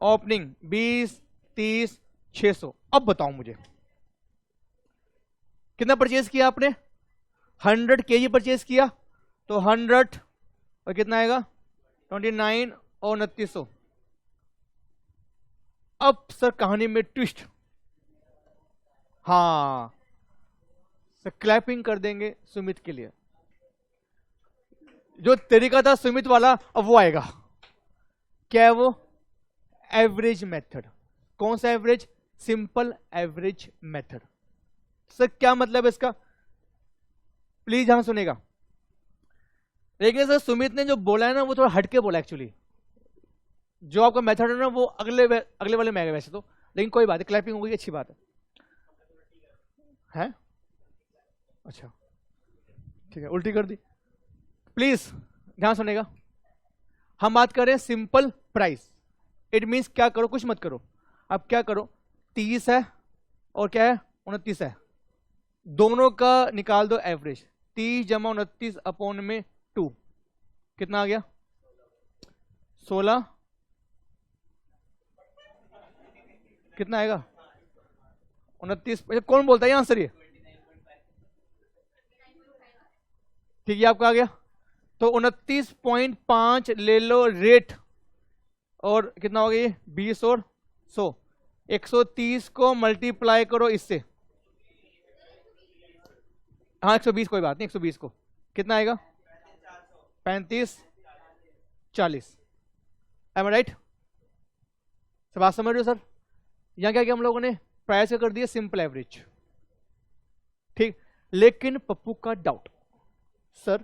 ओपनिंग 20, 30, 600। अब बताओ मुझे कितना परचेज किया आपने, 100 kg परचेज किया, तो 100 और कितना आएगा 29 और 2900। अब सर कहानी में ट्विस्ट, हाँ सर क्लैपिंग कर देंगे सुमित के लिए, जो तरीका था सुमित वाला अब वो आएगा। क्या है वो, एवरेज मेथड। कौन सा average, simple average method. Sir क्या मतलब है इसका, प्लीज यहां सुनेगा। लेकिन सर सुमित ने जो बोला है ना वो थोड़ा हटके बोला एक्चुअली, जो आपका मेथड है ना वो अगले वाले में आएगा वैसे तो, लेकिन कोई बात है, क्लैपिंग हो गई, अच्छी बात है? अच्छा ठीक है, उल्टी कर दी। प्लीज ध्यान सुनेगा, हम बात करें सिंपल प्राइस, इट मींस क्या करो, कुछ मत करो, अब क्या करो, 30 है और क्या है 29 है, दोनों का निकाल दो एवरेज, 30 जमा 29 अपॉन में 2, कितना आ गया 16 कितना आएगा 29। कौन बोलता है आंसर ये? ठीक है आपका आ गया। तो 29.5 ले लो रेट, और कितना हो गया ये 20 और 100, 130 को मल्टीप्लाई करो इससे। हाँ 120 कोई बात नहीं, 120 को कितना आएगा 35 40। M I right? सब बात समझ रहे हो सर? यहां क्या किया हम लोगों ने, प्राइस का कर दिया सिंपल एवरेज। ठीक, लेकिन पप्पू का डाउट, सर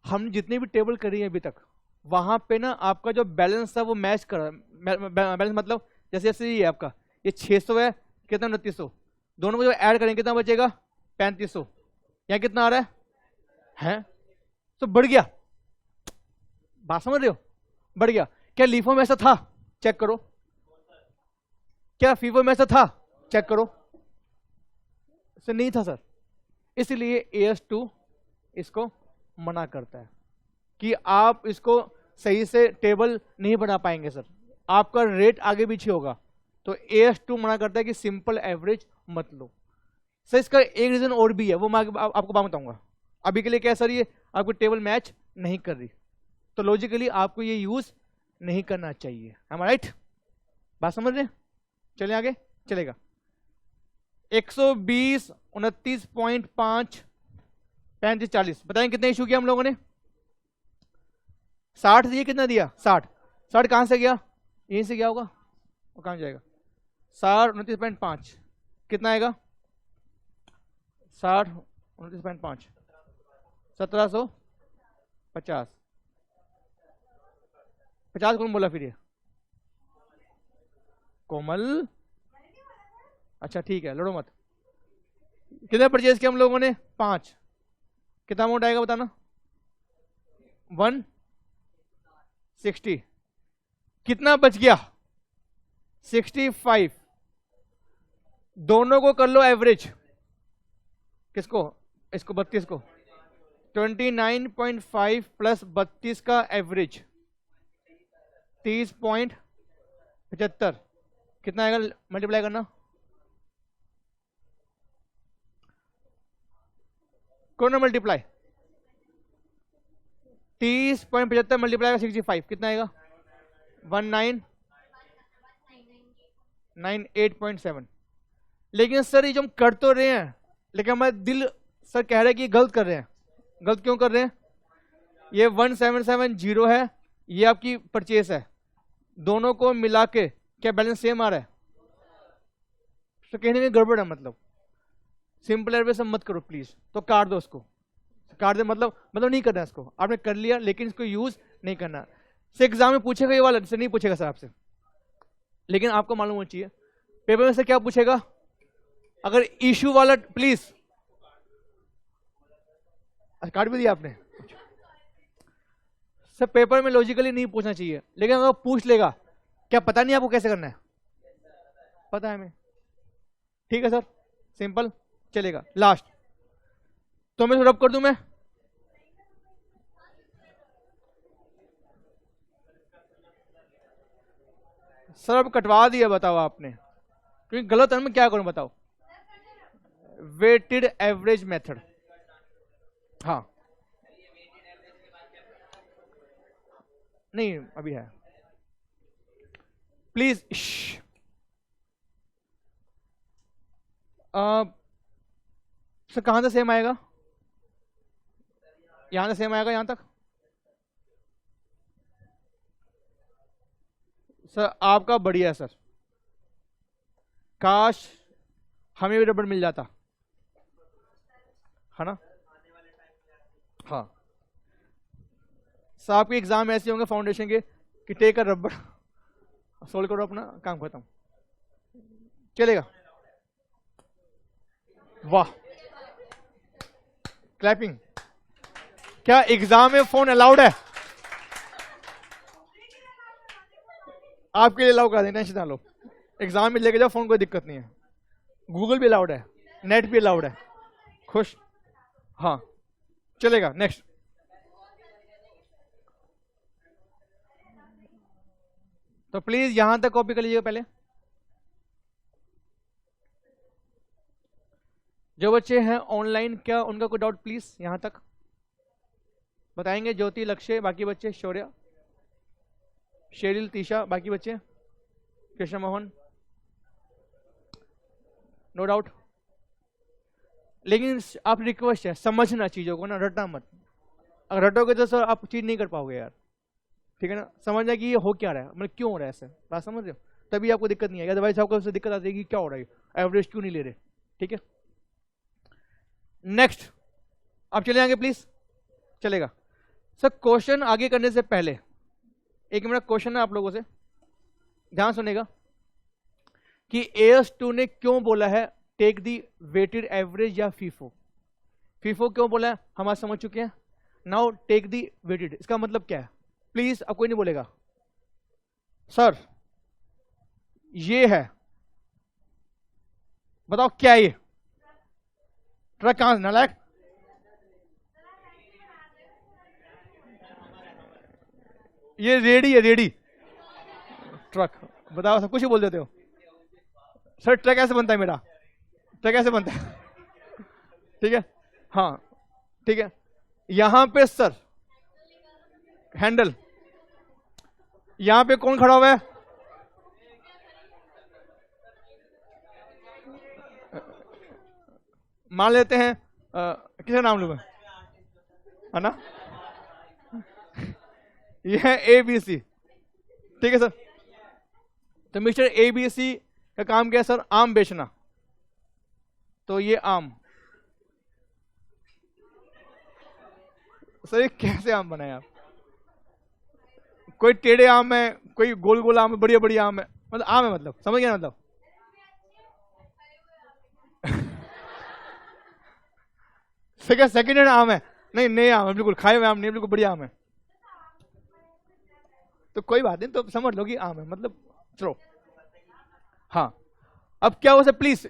हमने जितनी भी टेबल करी है अभी तक, वहां पे ना आपका जो बैलेंस था वो मैच कर रहा है। बैलेंस मतलब जैसे जैसे ये आपका ये 600 है, कितना 2900, दोनों को जो ऐड करेंगे कितना बचेगा 3500। यहाँ कितना आ रहा है तो बढ़ गया। बात समझ रहे हो? बढ़ गया। क्या लीफो में ऐसा था? चेक करो। क्या फीफो में ऐसा था? चेक करो। ऐसा नहीं था सर, इसलिए AS2 इसको मना करता है कि आप इसको सही से टेबल नहीं बना पाएंगे सर, आपका रेट आगे पीछे होगा। तो AS2 मना करता है कि सिंपल एवरेज मत लो। सर इसका एक रीजन और भी है, वो मैं आपको बात बताऊंगा। अभी के लिए क्या सर, ये आपको टेबल मैच नहीं कर रही, तो लॉजिकली आपको ये यूज नहीं करना चाहिए। M I right? बात समझ रहे हैं? चलिए आगे चलेगा। 120, 29.5, 35 40, बताएं कितने इशू किया हम लोगों ने? 60 दिए, कितना दिया 60 कहां से गया? यहीं से गया होगा, और कहां जाएगा 60 29.5 कितना आएगा 60 29.5 1750। 50 कौन बोला फिर ये? कोमल। अच्छा ठीक है, लड़ो मत। कितने परचेज किया हम लोगों ने? 5। कितना अमाउंट आएगा बताना? 160। कितना बच गया? 65। दोनों को कर लो एवरेज। किसको? इसको 32 को। 29.5 प्लस 32 का एवरेज 30.75। कितना आएगा मल्टीप्लाई करना? कौन ना मल्टीप्लाई? 30.75 मल्टीप्लाई का 65 कितना आएगा? 1998.7। लेकिन सर ये जो हम कर तो रहे हैं, लेकिन हमारा दिल सर कह रहा है कि गलत कर रहे हैं। गलत क्यों कर रहे हैं? ये 1770 है, ये आपकी परचेस है, दोनों को मिला के क्या बैलेंस सेम आ रहा है? तो कहने में गड़बड़ है। मतलब सिंपल एवरेज से मत करो प्लीज, तो काट दो उसको। काट दे मतलब नहीं करना इसको। आपने कर लिया लेकिन इसको यूज नहीं करना। से एग्जाम में पूछेगा ये वाला, से नहीं पूछेगा सर आपसे, लेकिन आपको मालूम होना चाहिए पेपर में से क्या पूछेगा। अगर इशू वाला प्लीज, काट भी दिया आपने सर। पेपर में लॉजिकली नहीं पूछना चाहिए, लेकिन अगर पूछ लेगा, क्या पता नहीं आपको कैसे करना है? पता है हमें। ठीक है सर, सिंपल चलेगा। लास्ट तो मैं रब कर दूं मैं? सर अब कटवा दिया, बताओ आपने, क्योंकि गलत है। मैं क्या करूं बताओ? Weighted average method. हाँ नहीं अभी है, प्लीज। सर कहां से सेम आएगा? यहां से सेम आएगा यहां तक। सर आपका बढ़िया सर, काश हमें भी रबड़ मिल जाता है ना। हाँ सर आपके एग्जाम ऐसे होंगे फाउंडेशन के कि टेक अ रबड़, सोल्व करो, अपना काम खत्म। चलेगा? वाह, क्लैपिंग। क्या एग्जाम में फोन अलाउड है? आपके लिए अलाउ कर दें, टेंशन ना लो। एग्जाम में लेके जाओ फोन, कोई दिक्कत नहीं है। गूगल भी अलाउड है, नेट भी अलाउड है। खुश? हाँ चलेगा। नेक्स्ट तो प्लीज यहां तक कॉपी कर लीजिएगा पहले। जो बच्चे हैं ऑनलाइन, क्या उनका कोई डाउट प्लीज यहां तक बताएंगे? ज्योति, लक्ष्य, बाकी बच्चे, शौर्य, शेरिल, तीशा, बाकी बच्चे, कृष्ण मोहन, नो डाउट। लेकिन आप रिक्वेस्ट है समझना चीजों को ना, रटना मत। अगर रटोगे तो सर आप चीज नहीं कर पाओगे यार, ठीक है ना। समझना कि ये हो क्या रहा है, मतलब क्यों हो रहा है ऐसे, बात समझ रहे हो? तभी आपको दिक्कत नहीं आएगी, अदरवाइज आपको उससे दिक्कत आती है कि क्या हो रहा है, एवरेज क्यों नहीं ले रहे, ठीक है। नेक्स्ट आप चले आएंगे प्लीज, चलेगा सर। क्वेश्चन आगे करने से पहले एक मेरा क्वेश्चन है आप लोगों से, ध्यान सुनेगा कि AS2 ने क्यों बोला है टेक दी वेटेड एवरेज या फीफो। फीफो क्यों बोला है हम आज समझ चुके हैं। नाउ टेक दी वेटेड, इसका मतलब क्या है प्लीज, अब कोई नहीं बोलेगा सर ये है, बताओ क्या है ये? ट्रक कहां से नालायक? ये रेडी है, रेडी ट्रक, बताओ सब कुछ ही बोल देते हो। सर ट्रक ऐसे बनता है मेरा, ट्रक ऐसे बनता है ठीक है, हाँ ठीक है। यहां पे सर हैंडल, यहां पे कौन खड़ा हुआ है? मान लेते हैं किसका नाम लूं मैं, है ना ये है ABC, ठीक है सर। तो मिस्टर ABC का काम क्या है सर? आम बेचना। तो ये आम, सर ये कैसे आम बनाए आप? कोई टेढ़े आम है, कोई गोल गोल आम है, बढ़िया बढ़िया आम है, मतलब आम है, मतलब समझ गया मतलब सेकंड हैंड आम है? नहीं नए आम है, बिल्कुल खाए हुए आम नहीं, बिल्कुल बढ़िया आम है। तो कोई बात नहीं, तो समझ लो कि आम है, मतलब चलो हाँ। अब क्या हो सर प्लीज,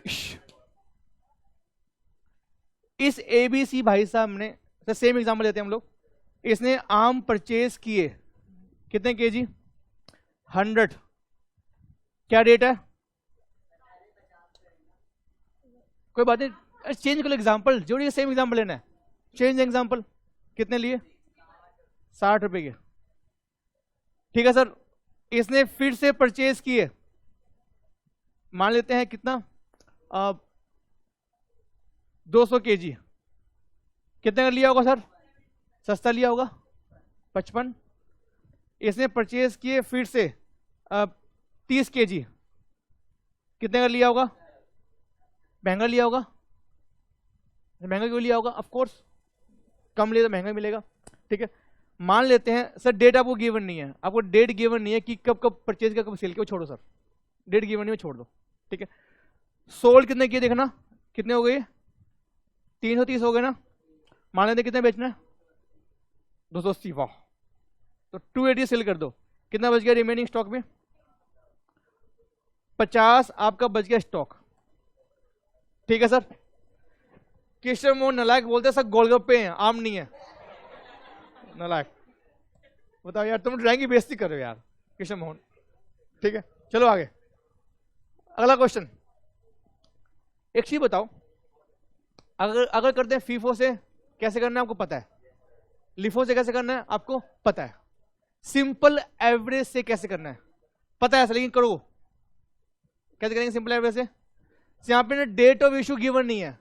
इस ABC भाई साहब ने, सेम एग्जांपल लेते हैं हम लोग, इसने आम परचेज किए कितने केजी? 100। क्या रेट है? कोई बात नहीं, चेंज करो एग्जांपल, जो ये सेम एग्जांपल लेना है, चेंज एग्जांपल। कितने लिए? 60 रुपए के, ठीक है सर। इसने फिर से परचेज किए, मान लेते हैं कितना, 200 केजी। कितने का लिया होगा सर? सस्ता लिया होगा 55। इसने परचेज किए फिर से 30 केजी। कितने का लिया होगा? महंगा लिया होगा। महंगा क्यों लिया होगा? ऑफ कोर्स कम लिया तो महंगा मिलेगा, ठीक है। मान लेते हैं सर डेट आपको गिवन नहीं है, आपको डेट गिवन नहीं है कि कब कब परचेज किया कब सेल किया, छोड़ो सर, डेट गिवन नहीं है, छोड़ दो, ठीक है। सोल्ड कितने किए देखना, कितने हो गए? 330 हो गए ना। मान लेते कितने बेचना है? 280। वाह, तो 280 सेल कर दो। कितना बच गया रिमेनिंग स्टॉक में? 50 आपका बच गया स्टॉक, ठीक है सर। कृष्ण मोहन नालायक बोलते सर गोलगप्पे हैं, आम नहीं है। नालायक, बताओ यार, तुम ड्राइंग की बेइज्जती कर रहे हो यार कृष्ण मोहन, ठीक है। चलो आगे, अगला क्वेश्चन। एक चीज बताओ, अगर करते हैं फीफो से कैसे करना है आपको पता है, लिफो से कैसे करना है आपको पता है, सिंपल एवरेज से कैसे करना है पता है, लेकिन करो कैसे करेंगे सिंपल एवरेज से? यहां पे ना डेट ऑफ इशू गिवन नहीं है,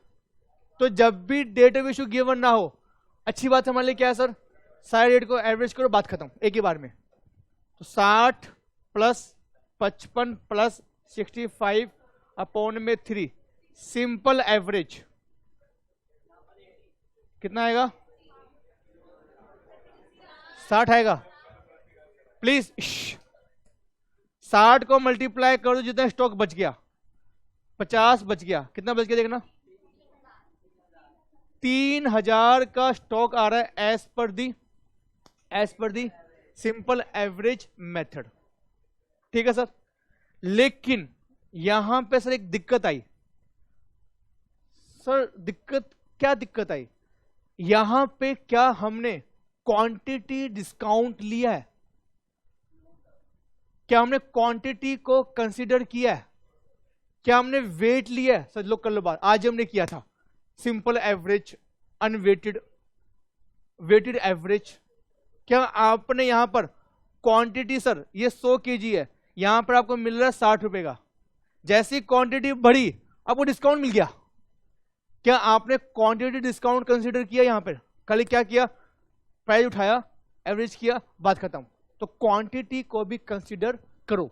तो जब भी डेट ऑफ इशू गिवन ना हो, अच्छी बात हमारे लिए क्या है सर? सारे डेट को एवरेज करो, बात खत्म एक ही बार में। तो 60 प्लस 55 प्लस 65 अपॉन में 3, सिंपल एवरेज कितना आएगा? 60 आएगा। प्लीज 60 को मल्टीप्लाई कर दो, जितना स्टॉक बच गया 50 बच गया, कितना बच गया देखना? 3000 का स्टॉक आ रहा है एज पर दी सिंपल एवरेज मेथड, ठीक है सर। लेकिन यहां पे सर एक दिक्कत आई। सर क्या दिक्कत आई? यहां पे क्या हमने क्वांटिटी डिस्काउंट लिया है? क्या हमने क्वांटिटी को कंसीडर किया है? क्या हमने वेट लिया है? सब लोग कर लो बात। आज हमने किया था simple average, unweighted, weighted average. क्या आपने यहां पर क्वांटिटी, सर ये 100 kg है, यहां पर आपको मिल रहा है 60 रुपए का, जैसी क्वांटिटी बढ़ी आपको डिस्काउंट मिल गया। क्या आपने क्वांटिटी डिस्काउंट कंसीडर किया? यहां पर खाली क्या किया, प्राइस उठाया, एवरेज किया, बात खत्म। तो क्वांटिटी को भी कंसीडर करो,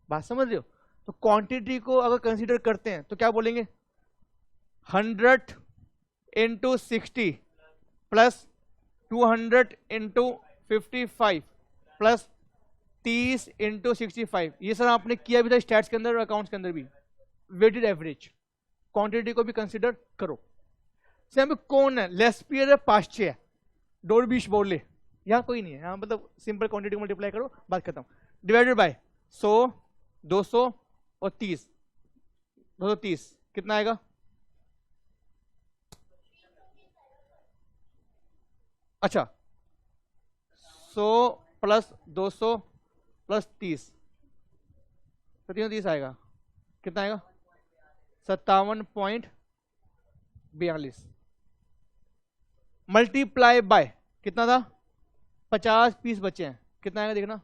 बात समझ रहे हो? तो क्वांटिटी को अगर कंसीडर करते हैं तो क्या बोलेंगे, 100 into 60 plus 200 into 55 plus 30 into 65। ये सर आपने किया भी था स्टैट्स के अंदर और अकाउंट्स के अंदर भी। वेटेड एवरेज, क्वांटिटी को भी कंसीडर करो। सेम कौन है, लेस्पियर है, पाश्चे है, डोर बीश बोले, यहां कोई नहीं है। यहां मतलब सिंपल क्वांटिटी मल्टीप्लाई करो, बात खत्म। डिवाइडेड बाय 100, 200 और 30, 230 कितना आएगा? अच्छा 100 प्लस 200 प्लस 30, 30 आएगा, कितना आएगा? 57.42 मल्टीप्लाई बाय कितना था? 50 पीस बचे हैं, कितना आएगा देखना?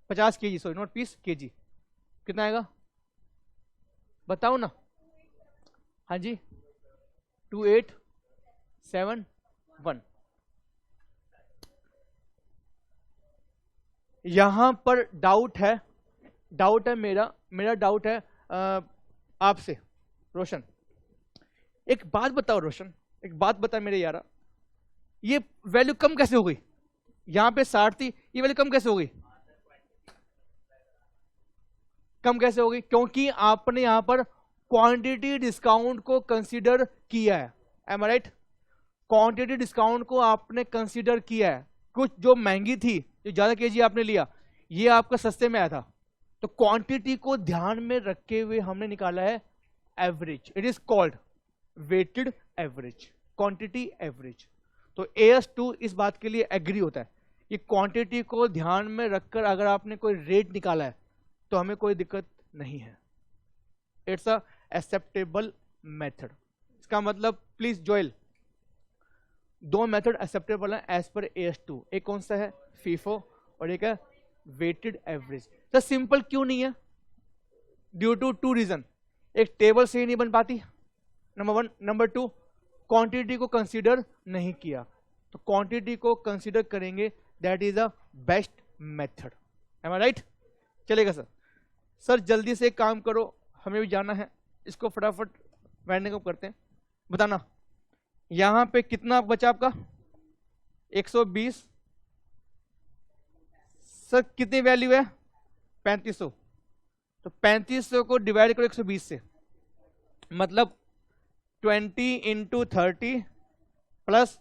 50 kg, sorry not piece, kg, कितना आएगा बताओ ना? हाँ जी 2871। यहां पर डाउट है, मेरा डाउट है आपसे। रोशन एक बात बताओ, रोशन एक बात बता मेरे यारा, ये वैल्यू कम कैसे हो गई? यहां पे 60 थी, ये वैल्यू कम कैसे हो गई? कम कैसे हो गई? क्योंकि आपने यहां पर क्वांटिटी डिस्काउंट को कंसीडर किया है। M I right? Quantity discount को आपने कंसीडर किया है। कुछ जो महंगी थी, जो ज्यादा केजी आपने लिया, ये आपका सस्ते में आया था, तो क्वांटिटी को ध्यान में रखे हुए हमने निकाला है average. It is called weighted average, quantity average. तो AS2 इस बात के लिए एग्री होता है कि क्वांटिटी को ध्यान में रखकर अगर आपने कोई रेट निकाला है तो हमें कोई दिक्कत नहीं है। It's a acceptable method. इसका मतलब प्लीज जोएल, दो मेथड एक्सेप्टेबल है एज पर AS2। एक कौन सा है, फीफो, और एक है वेटेड एवरेज। तो सिंपल क्यों नहीं है? Due to 2 reason. एक टेबल से ही नहीं बन पाती, नंबर 1। नंबर 2, क्वांटिटी को कंसीडर नहीं किया। तो क्वांटिटी को कंसीडर करेंगे, that is a best method. Am I right? चलेगा सर? सर जल्दी से एक काम करो, हमें भी जाना है, इसको फटाफट वाइंडिंग अप करते हैं। बताना यहां पे कितना बचा आपका? 120। सर कितनी वैल्यू है? 3500। तो 3500 को डिवाइड करो 120 से, मतलब 20 इंटू 30 प्लस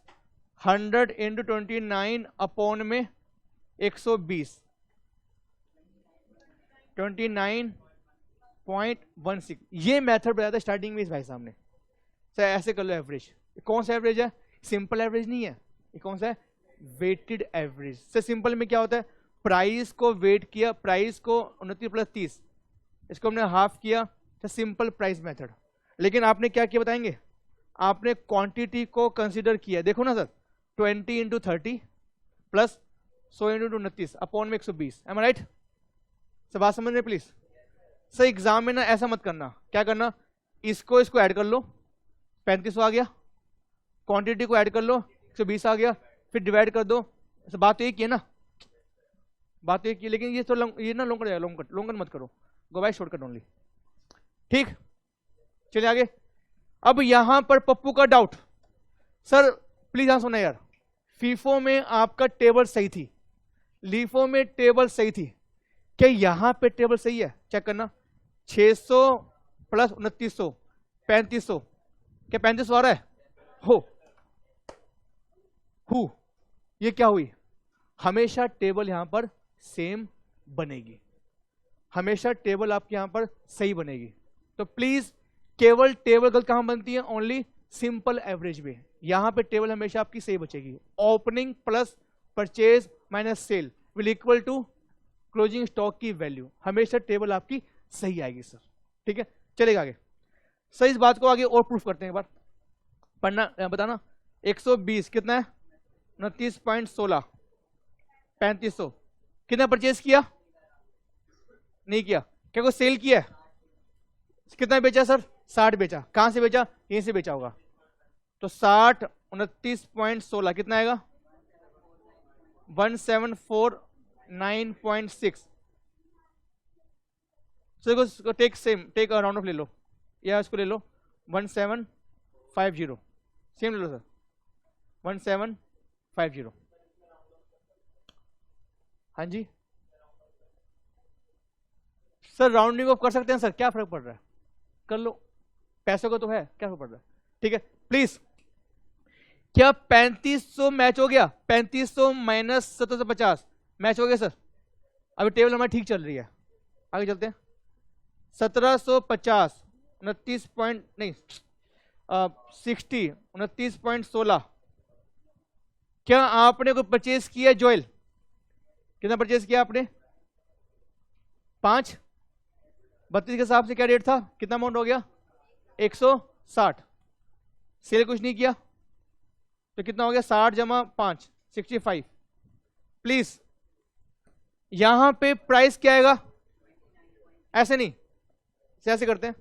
100 इंटू 29 अपॉन में 120, 29.16। ये मेथड बताया था स्टार्टिंग में इस भाई साहब ने। सर ऐसे कर लो एवरेज। कौन सा एवरेज है? सिंपल एवरेज नहीं है, ये कौन सा है? Weighted average. से सिंपल में क्या होता है, प्राइस को वेट किया, प्राइस को 29 प्लस 30, इसको हमने हाफ किया, तो सिंपल प्राइस मेथड। लेकिन आपने क्या किया बताएंगे? आपने क्वांटिटी को कंसीडर किया। देखो ना sir, 20 into 30 plus 100 into 29 upon में 120। M I right? सब बात समझ रहे प्लीज? सर एग्जाम में ना ऐसा मत करना। क्या करना, इसको ऐड कर लो, 3500 आ गया, क्वांटिटी को ऐड कर लो, 120 आ गया, फिर डिवाइड कर दो। सर बात तो एक ही है ना, बात तो एक ही है, लेकिन ये तो ये ना लॉन्ग कट जाएगा, लॉन्ग कट मत करो, गो बाय शॉर्टकट ओनली। ठीक, चलिए आगे। अब यहां पर पप्पू का डाउट, सर प्लीज यहां सुना यार, फीफो में आपका टेबल सही थी, लीफो में टेबल सही थी, क्या यहां पे टेबल सही है? चेक करना, 600 प्लस 2900 3500, क्या 3500 आ रहा है? हो ये क्या हुई? हमेशा टेबल यहां पर सेम बनेगी, हमेशा टेबल आपके यहां पर सही बनेगी। तो प्लीज केवल टेबल गलत कहां बनती है? ओनली सिंपल एवरेज में। यहां पे टेबल हमेशा आपकी सही बचेगी। Opening plus purchase minus sale will equal to closing stock की वैल्यू, हमेशा टेबल आपकी सही आएगी सर। ठीक है, चलेगा आगे। सर इस बात को आगे और प्रूफ करते हैं एक बार, पढ़ना बताना। 120 कितना है, 29.16, 3500 कितना परचेज किया, नहीं किया। क्या कोई सेल किया है, कितना बेचा सर, 60 बेचा। कहां से बेचा, यहीं से बेचा होगा। तो 60 29.16 कितना आएगा, 1749.6। सर इसको टेक टेक राउंड ऑफ ले लो, या इसको ले लो 1750, सेम ले लो सर 1750। हाँ जी सर, राउंडिंग ऑफ कर सकते हैं सर, क्या फर्क पड़ रहा है, कर लो, पैसों का तो है, क्या फर्क पड़ रहा है। ठीक है प्लीज, क्या 3500 मैच हो गया, 3500 माइनस 1750 मैच हो गया सर। अभी टेबल हमारी ठीक चल रही है, आगे चलते हैं। 1750 29 पॉइंट नहीं 60 29.16। क्या आपने कोई परचेज किया जोएल, कितना परचेज किया आपने, 5, 32 के हिसाब से क्या रेट था, कितना अमाउंट हो गया 160। सेल कुछ नहीं किया तो कितना हो गया 60 जमा 5 65। प्लीज यहां पे प्राइस क्या आएगा, ऐसे नहीं, ऐसे करते हैं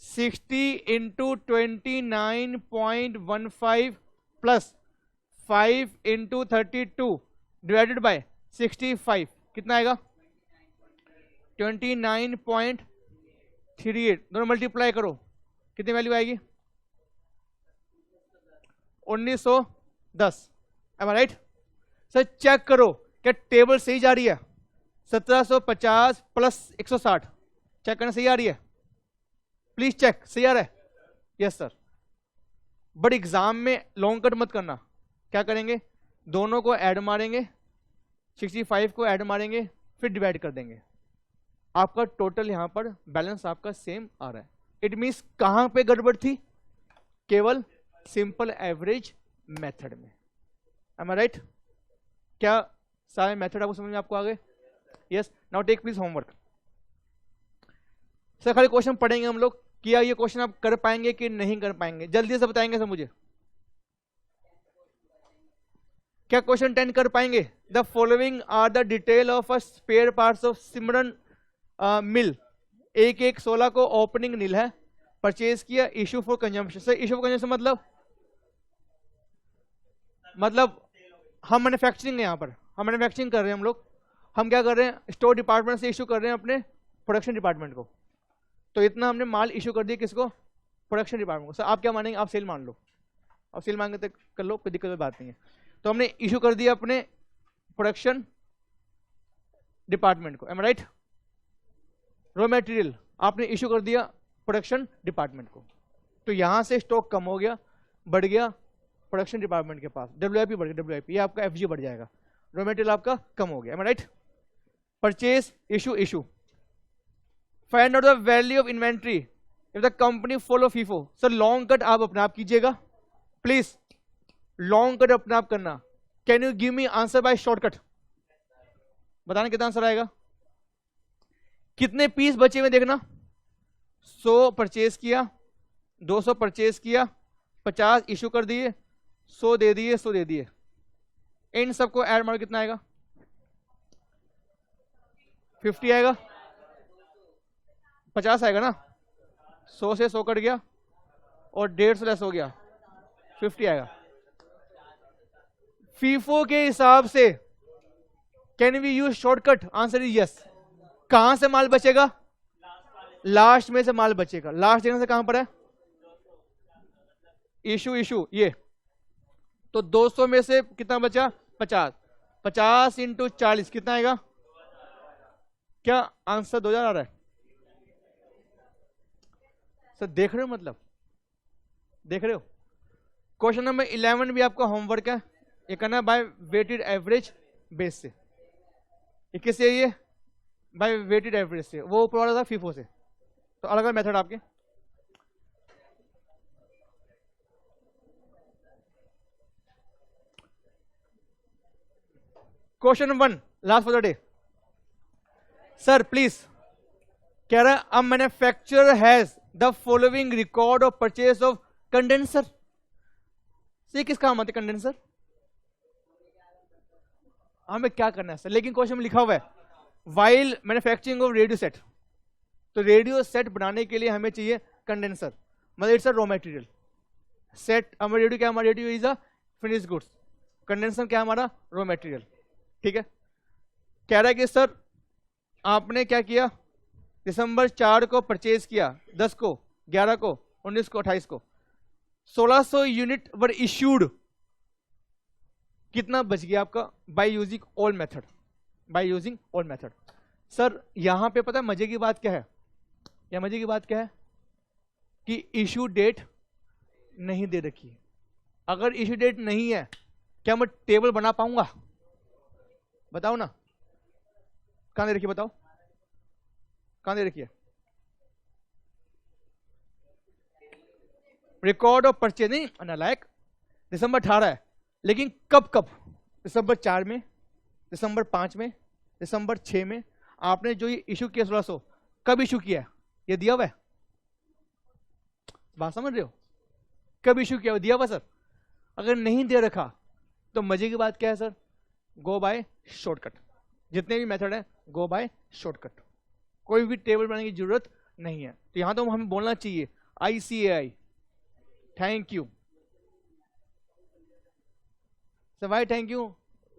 60 into 29.15 plus 5 into 32 divided by 65 कितना आएगा 29.38। दोनों मल्टीप्लाई करो, कितनी वैल्यू आएगी 1910। M I right sir. Check करो क्या टेबल सही जा रही है, 1750 प्लस 160 चेक करना सही आ रही है, प्लीज चेक सही आ रहा है। Yes sir. बट एग्जाम में लॉन्ग कट मत करना, क्या करेंगे दोनों को ऐड मारेंगे, 65 को ऐड मारेंगे फिर डिवाइड कर देंगे, आपका टोटल यहां पर बैलेंस आपका सेम आ रहा है। इट मींस कहां पे गड़बड़ थी, केवल सिंपल एवरेज मेथड में। एम आई राइट, क्या सारे मेथड आपको समझ में आपको आ गए। Yes now take please homework. Sir खाली क्वेश्चन पढ़ेंगे हम लोग, क्या ये क्वेश्चन आप कर पाएंगे कि नहीं कर पाएंगे, जल्दी से बताएंगे सर मुझे, क्या क्वेश्चन 10 कर पाएंगे। The following are the detail of a spare parts of Simran mill. 1116 को ओपनिंग नील है, परचेज किया, issue for consumption. Sir issue for consumption मतलब हम मैन्युफैक्चरिंग है, यहाँ पर हम मैन्युफैक्चरिंग कर रहे हैं हम लोग, हम क्या कर रहे हैं स्टोर डिपार्टमेंट से इशू कर रहे हैं अपने प्रोडक्शन डिपार्टमेंट को। तो इतना हमने माल इशू कर दिया किसको, प्रोडक्शन डिपार्टमेंट को। सर आप क्या मानेंगे, आप सेल मान लो, आप सेल मांगे तो कर लो, कोई दिक्कत बात नहीं है। तो हमने इशू कर दिया अपने प्रोडक्शन डिपार्टमेंट को, एम राइट। रॉ मटेरियल आपने इशू कर दिया प्रोडक्शन डिपार्टमेंट को, तो यहां से स्टॉक कम हो गया, बढ़ गया प्रोडक्शन डिपार्टमेंट के पास, डब्ल्यूआईपी बढ़ गया, डब्ल्यूआईपी ये आपका एफजी बढ़ जाएगा, रॉ मटेरियल आपका कम हो गया, am right. Purchase issue issue, find out the value of inventory if the company follow FIFO. Sir long cut आप अपने आप कीजिएगा प्लीज, लॉन्ग कट अपने आप करना। Can you give me answer by shortcut, बताना कितना आंसर आएगा, कितने पीस बचे हुए देखना, 100 परचेज किया, 200 परचेज किया, 50 इशू कर दिए, 100 दे दिए, 100 दे दिए, इन सबको ऐड मारो कितना आएगा 50 आएगा, 50 आएगा ना, 100 से 100 कट गया और 150 लेस हो गया, 50 आएगा। फीफो के हिसाब से can we use shortcut, answer is yes. कहां से माल बचेगा, लास्ट में से माल बचेगा, लास्ट जगह से कहां पर है इशू इशू ये, तो 200 में से कितना बचा 50, 50 इंटू 40 कितना आएगा, क्या आंसर 2000 आ रहा है सर, देख रहे हो मतलब, देख रहे हो। क्वेश्चन नंबर 11 भी आपका होमवर्क है, ये करना बाय वेटेड एवरेज बेस से, ये किससे, ये बाय वेटेड एवरेज से, वो ऊपर वाला था फीफो से, तो अलग अलग मेथड आपके। Question number 1 last for the day, sir please, कह रहा है a manufacturer has the following record of purchase of condenser. ये किस काम आते कंडेंसर? हमें क्या करना है सर, लेकिन क्वेश्चन में लिखा हुआ है while manufacturing of radio set. तो रेडियो सेट बनाने के लिए हमें चाहिए कंडेंसर, मतलब it's a raw material. Set हमारा रेडियो क्या, हमारा radio is a finish goods, condenser क्या हमारा रॉ मटेरियल। ठीक है, कह रहा है कि सर आपने क्या किया, दिसंबर 4 को परचेज किया, 10 को, 11 को, 19 को, 28 को, 1600 यूनिट वर इश्यूड। कितना बच गया आपका? By using all method, by using all method. Sir यहां पे पता है मजे की बात क्या है, या मजे की बात क्या है कि इश्यू डेट नहीं दे रखी है। अगर इश्यू डेट नहीं है, क्या मैं टेबल बना पाऊंगा? बताओ ना, कहां दे रखी है, बताओ कहां दे रखी है? रिकॉर्ड ऑफ परचेज नहीं अनालायक, दिसंबर 18 है, लेकिन कब कब? दिसंबर 4 में, दिसंबर 5 में, दिसंबर 6 में। आपने जो ये इशू किया 1600, कब इशू किया है? ये दिया हुआ है, बात समझ रहे हो? कब इशू किया हुआ, दिया हुआ सर? अगर नहीं दे रखा तो मजे की बात क्या है सर, गो बाय शॉर्टकट। जितने भी मेथड है गो बाय शॉर्टकट, कोई भी टेबल बनाने की जरूरत नहीं है। तो यहां तो हमें बोलना चाहिए ICAI, thank you sir. Why thank you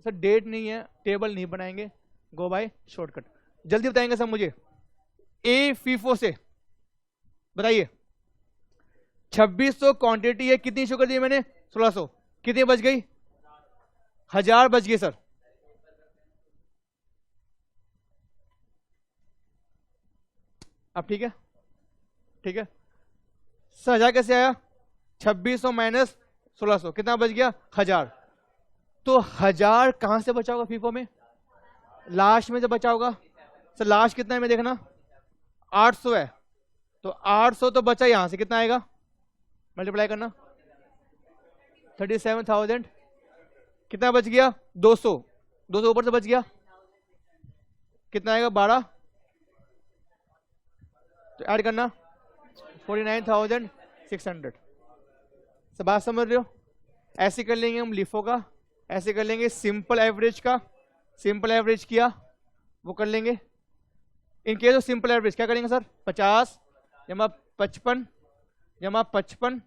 sir? Date नहीं है, टेबल नहीं बनाएंगे, गो बाय शॉर्टकट। जल्दी बताएंगे सर मुझे, ए फीफो से बताइए 2600 क्वांटिटी है, कितनी इशू कर दी मैंने? 1600, कितनी बच गई? 1000 बच गई सर। अब ठीक है, ठीक है सर। 1000 कैसे आया? 2600 माइनस 1600, कितना बच गया? 1000। तो 1000 कहां से बचा होगा फीफो में? लास्ट में से बचा होगा सर। लास्ट कितना है मैं देखना, 800 है, तो 800 तो बचा, यहां से कितना आएगा? मल्टीप्लाई करना, 37,000। कितना बच गया? 200, 200 ऊपर से बच गया, कितना आएगा? 12। तो ऐड करना 49,600। सब बात समझ रहे हो? ऐसे कर लेंगे हम लिफो का, ऐसे कर लेंगे सिंपल एवरेज का। सिंपल एवरेज किया वो कर लेंगे। इन केस ऑफ सिंपल एवरेज क्या करेंगे सर? 50 जमा 55 जमा 55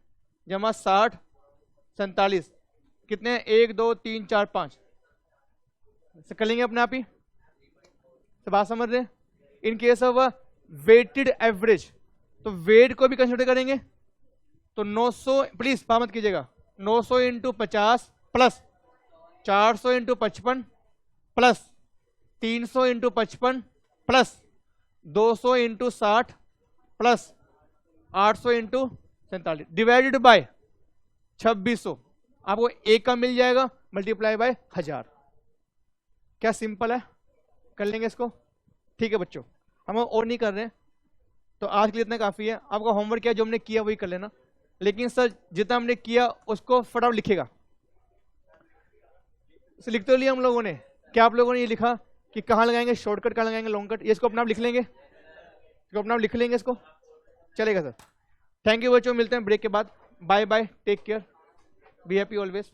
जमा 60 47, कितने? 1 2 3 4 5 कर लेंगे अपने आप ही। सब बात समझ रहे हैं? In case of weighted average, तो वेट को भी कंसिडर करेंगे। तो 900, प्लीज पा मत कीजिएगा, 900 into 50 plus 400 into 55 plus 300 into 55 plus 200 into 60 plus 800 into 47 divided by 2600। आपको एक का मिल जाएगा, मल्टीप्लाई बाय 1000। क्या सिंपल है? कर लेंगे इसको। ठीक है बच्चों, हम और नहीं कर रहे हैं, तो आज के लिए इतना काफी है। आपका होमवर्क क्या, जो हमने किया वही कर लेना। लेकिन सर जितना हमने किया उसको फटाफट लिखेगा। लिख तो लिया हम लोगों ने। क्या आप लोगों ने ये लिखा कि कहाँ लगाएंगे शॉर्टकट, कहाँ लगाएंगे लॉन्ग कट? ये इसको अपना आप लिख लेंगे, इसको अपना आप लिख लेंगे, इसको चलेगा सर। थैंक यू बच्चों, मिलते हैं ब्रेक के बाद। Bye bye, take care, be happy always.